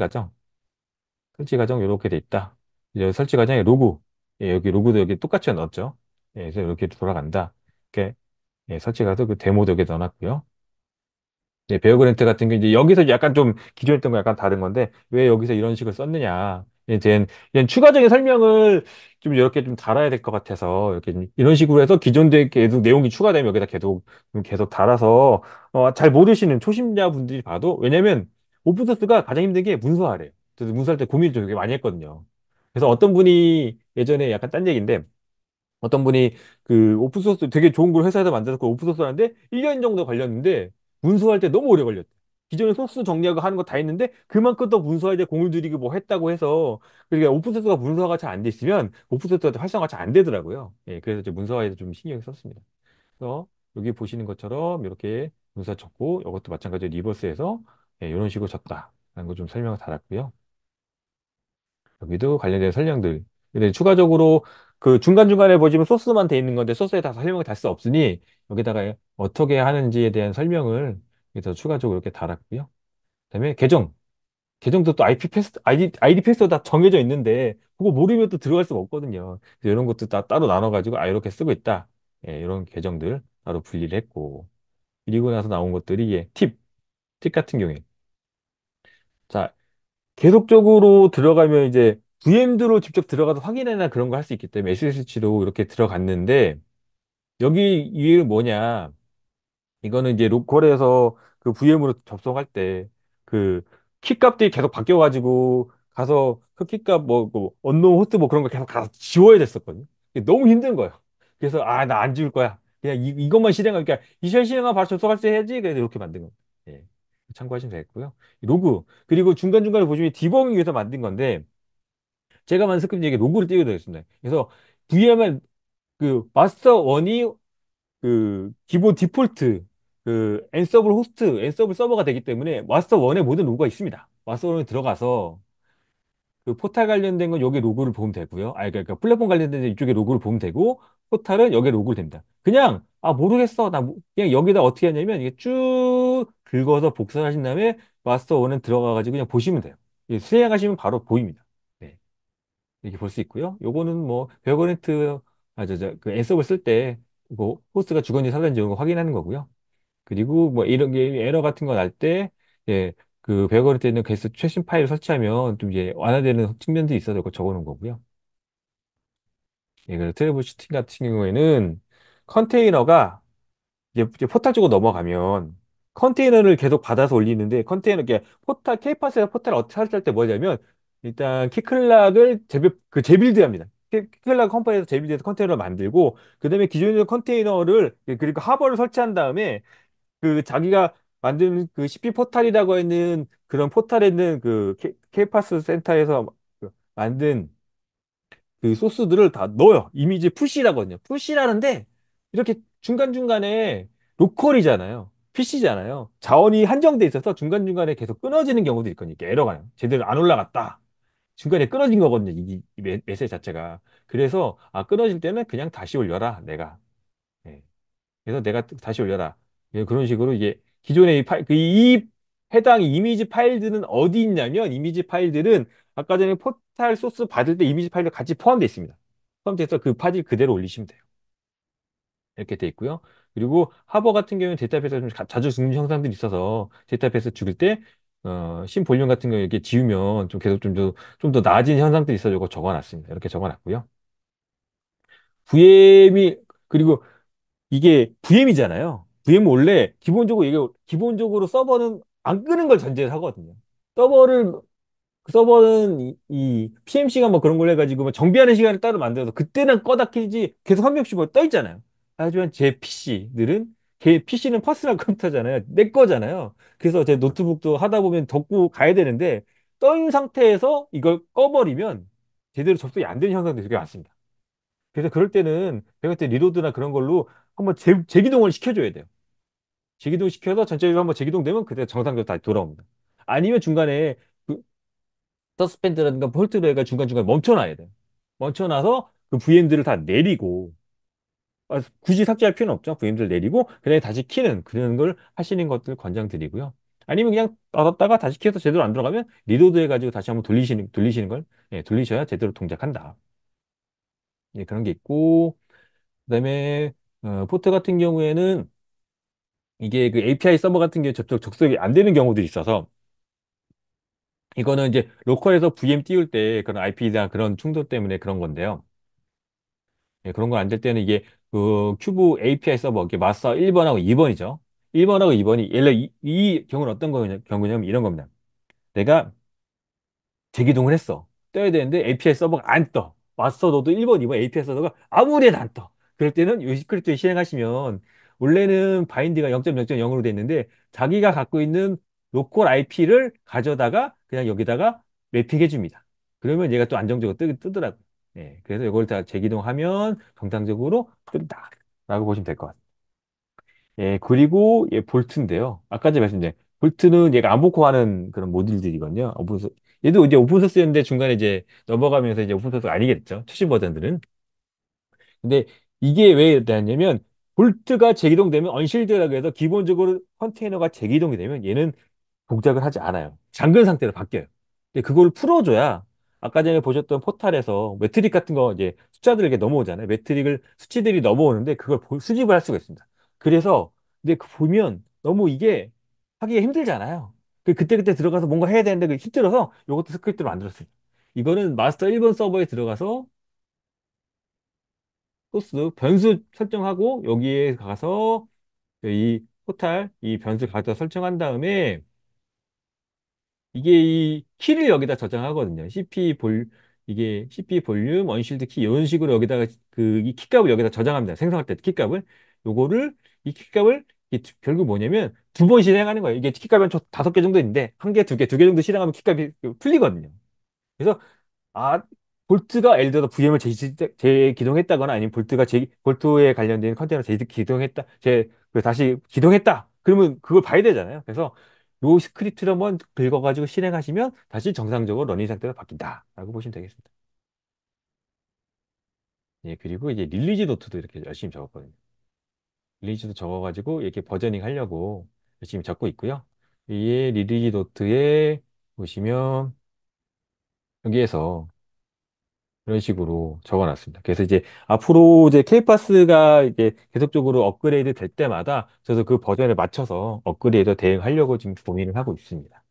과정 이렇게 돼 있다. 이제 설치 과정에 로그, 예, 여기 로그도 여기 똑같이 넣었죠. 예, 그래서 이렇게 돌아간다. 이렇게 예, 설치 과정 그 데모도 여기 넣어놨고요. 네, 베어 그랜트 같은 게 이제 여기서 약간 좀 기존에 있던 거 약간 다른 건데 왜 여기서 이런 식으로 썼느냐. 이제 추가적인 설명을 좀 이렇게 좀 달아야 될 것 같아서 이렇게 좀 이런 식으로 해서 기존에 계속 내용이 추가되면 여기다 계속 달아서 잘 모르시는 초심자분들이 봐도 왜냐면 오픈소스가 가장 힘든 게 문서화래요. 그래서 문서할 때 고민을 좀 되게 많이 했거든요. 그래서 어떤 분이 예전에 약간 딴 얘기인데 어떤 분이 그 오픈소스 되게 좋은 걸 회사에서 만들어서 그 오픈소스 하는데 1년 정도 걸렸는데 문서할 때 너무 오래 걸렸대. 기존에 소스 정리하고 하는 거 다 했는데 그만큼 더 문서할 때 공을 들이고 뭐 했다고 해서 그러니까 오픈소스가 문서화가 잘 안 돼 있으면 오픈소스가 활성화가 잘 안 되더라고요. 예, 그래서 이제 문서화에도 좀 신경을 썼습니다. 그래서 여기 보시는 것처럼 이렇게 문서 쳤고, 이것도 마찬가지로 리버스해서 이런 식으로 쳤다라는 거 좀 설명을 달았고요. 여기도 관련된 설명들. 근데 추가적으로 그 중간중간에 보시면 소스만 돼 있는 건데 소스에 다 설명을 달 수 없으니 여기다가 어떻게 하는지에 대한 설명을 그래서 추가적으로 이렇게 달았고요. 그다음에 계정. 계정도 또 IP 패스, 아이디 패스도 다 정해져 있는데 그거 모르면 또 들어갈 수가 없거든요. 그래서 이런 것도 다 따로 나눠가지고 이렇게 쓰고 있다. 이런 계정들 따로 분리를 했고. 그리고 나서 나온 것들이 팁 같은 경우에. 자, 계속적으로 들어가면 이제 VM으로 직접 들어가서 확인이나 그런 거 할 수 있기 때문에 SSH로 이렇게 들어갔는데 여기 이유는 뭐냐? 이거는 이제 로컬에서 그 VM으로 접속할 때 그 키값들이 계속 바뀌어가지고 가서 그 키값 뭐 언노운 호스트 뭐 그런 거 계속 가서 지워야 됐었거든요. 이게 너무 힘든 거예요. 그래서 나 안 지울 거야. 그냥 이것만 실행하니까 이 시간 실행하면 바로 접속할 수 해야지. 그래서 이렇게 만든 거예요. 예. 참고하시면 되겠고요. 로그 그리고 중간중간에 보시면 디버깅 위해서 만든 건데 제가 만든 스크립트 이게 로그를 띄게 되어 있습니다. 그래서 VM은 그 마스터 원이 그 기본 디폴트 그 앤서블 호스트, 앤서블 서버가 되기 때문에 마스터 원에 모든 로그가 있습니다. 마스터 원에 들어가서 그 포탈 관련된 건 여기 로그를 보면 되고요. 그러니까 플랫폼 관련된 이쪽에 로그를 보면 되고 포탈은 여기에 로그를 됩니다. 그냥 모르겠어. 그냥 여기다 어떻게 하냐면 이게 쭉 긁어서 복사를 하신 다음에 마스터 원에 들어가 가지고 그냥 보시면 돼요. 수행하시면 바로 보입니다. 네. 이렇게 볼 수 있고요. 요거는 뭐 베어거네트 그 앤서블 쓸 때 뭐 호스트가 죽었는지 살았는지 이런 거 확인하는 거고요. 그리고 뭐 이런 게 에러 같은 거 날 때 예, 그 베어거네트 있는 게스 최신 파일 설치하면 좀 이제 완화되는 측면도 있어서 그거 적어 놓은 거고요. 예, 그래서 트래블 슈팅 같은 경우에는 컨테이너가 이제 포탈 쪽으로 넘어가면 컨테이너를 계속 받아서 올리는데 컨테이너 이게 포탈 케이파스에서 포탈 어떻게 설치할 때 뭐냐면 일단 키클락을 재빌드합니다. 키클락 컴퍼니에서 재빌드해서 컨테이너를 만들고 그다음에 기존에 있는 컨테이너를 그리고 하버를 설치한 다음에 그 자기가 만든 그 CP 포탈이라고 있는 그런 포탈에 있는 그 케이파스 센터에서 만든 그 소스들을 다 넣어요. 이미지 푸시라거든요. 푸시라는데 이렇게 중간중간에 로컬이잖아요. PC잖아요. 자원이 한정돼 있어서 중간중간에 계속 끊어지는 경우도 있거든요. 이렇게 에러가 요. 제대로 안 올라갔다. 중간에 끊어진 거거든요. 이 메시지 자체가. 그래서 끊어질 때는 그냥 다시 올려라. 내가. 예. 그래서 내가 다시 올려라. 예, 그런 식으로 이게 기존의 이 해당 이미지 파일들은 어디 있냐면 이미지 파일들은 아까 전에 포탈 소스 받을 때 이미지 파일도 같이 포함되어 있습니다. 포함돼서 그 파일 그대로 올리시면 돼요. 이렇게 돼 있고요. 그리고 하버 같은 경우는 데이터베이스가 좀 자주 죽는 형상들이 있어서 데이터베이스 죽일 때 신 볼륨 같은 거 이렇게 지우면 좀 계속 좀 더 나아진 현상들이 있어서 이거 적어놨습니다. 이렇게 적어놨고요. VM이 그리고 이게 VM이잖아요. VM 원래 기본적으로 서버는 안 끄는 걸 전제로 하거든요. 서버를 서버는 이 PMC가 뭐 그런 걸 해가지고 뭐 정비하는 시간을 따로 만들어서 그때는 꺼다 키지 계속 한 명씩 뭐 떠 있잖아요. 하지만 제 PC들은 걔 PC는 퍼스널 컴퓨터잖아요. 내 거잖아요. 그래서 제 노트북도 하다 보면 덮고 가야 되는데 떠 있는 상태에서 이걸 꺼버리면 제대로 접속이 안 되는 현상들이 되게 많습니다. 그래서 그럴 때는 내가 그때 리로드나 그런 걸로 한번 재기동을 시켜줘야 돼요. 재기동 시켜서 전체적으로 한번 재기동되면 그때 정상적으로 다시 돌아옵니다. 아니면 중간에 그 서스펜드라든가 폴트를 해가 중간중간에 멈춰놔야 돼요. 멈춰놔서 그 VM들을 다 내리고 굳이 삭제할 필요는 없죠. VM들 내리고 그다음에 다시 키는 그런 걸 하시는 것들 권장드리고요. 아니면 그냥 닫았다가 다시 키워서 제대로 안 들어가면 리로드 해가지고 다시 한번 돌리시는 걸 돌리셔야 제대로 동작한다. 그런 게 있고 그다음에 포트 같은 경우에는 이게 그 API 서버 같은 경우에 접속이 안 되는 경우들이 있어서 이거는 이제 로컬에서 VM 띄울 때 그런 IP나 그런 충돌 때문에 그런 건데요. 그런 거 안 될 때는 이게 그 큐브 API 서버 이게 마스터 1번하고 2번이죠. 1번하고 2번이 예를 들어 이 경우는 어떤 경우냐면 이런 겁니다. 내가 재기동을 했어. 떠야 되는데 API 서버가 안 떠. 마스터 너도 1번, 2번 API 서버가 아무리도 안 떠. 그럴 때는 이 스크립트 실행하시면 원래는 바인드가 0.0.0으로 돼 있는데 자기가 갖고 있는 로컬 IP를 가져다가 그냥 여기다가 매핑해 줍니다. 그러면 얘가 또 안정적으로 뜨더라고요. 그래서 이걸 다 재기동하면 정상적으로 뜬다. 라고 보시면 될 것 같아요. 예, 그리고 예, 볼트인데요. 아까 전에 말씀드린 볼트는 얘가 안 복구 하는 그런 모듈들이거든요. 얘도 이제 오픈소스였는데 중간에 이제 넘어가면서 이제 오픈소스가 아니게 됐죠. 최신 버전들은. 근데 이게 왜 되냐면 볼트가 재기동되면 언실드라고 해서 기본적으로 컨테이너가 재기동이 되면 얘는 동작을 하지 않아요. 잠근 상태로 바뀌어요. 근데 그걸 풀어줘야 아까 전에 보셨던 포탈에서 매트릭 같은 거 이제 숫자들 이렇게 넘어오잖아요. 매트릭을 수치들이 넘어오는데 그걸 수집을 할 수가 있습니다. 그래서 근데 그 보면 너무 이게 하기가 힘들잖아요. 그때그때 들어가서 뭔가 해야 되는데 그게 힘들어서 이것도 스크립트로 만들었어요. 이거는 마스터 1번 서버에 들어가서 소스 변수 설정하고 여기에 가서 이 포탈 이 변수 가져다 설정한 다음에 이게 이 키를 여기다 저장하거든요. 이게 CP 볼륨, 언실드 키 이런 식으로 여기다가 그 이 키값을 여기다 저장합니다. 생성할 때 키값을 요거를 이 키값을 결국 뭐냐면 두 번 실행하는 거예요. 이게 키값이 한 5개 정도 있는데 한 개, 두 개 정도 실행하면 키값이 풀리거든요. 그래서 아, 볼트가 예를 들어서 VM을 재기동했다거나 아니면 볼트에 관련된 컨테이너 다시 기동했다. 그러면 그걸 봐야 되잖아요. 그래서 요 스크립트를 한번 긁어가지고 실행하시면 다시 정상적으로 러닝 상태로 바뀐다라고 보시면 되겠습니다. 예, 그리고 이제 릴리즈 노트도 이렇게 열심히 적었거든요. 릴리즈도 적어가지고 이렇게 버저닝 하려고 열심히 적고 있고요. 이 릴리즈 노트에 보시면 여기에서 이런 식으로 적어놨습니다. 그래서 이제 앞으로 이제 케이파스가 이제 계속적으로 업그레이드 될 때마다 저도 그 버전에 맞춰서 업그레이드 대응하려고 지금 고민을 하고 있습니다.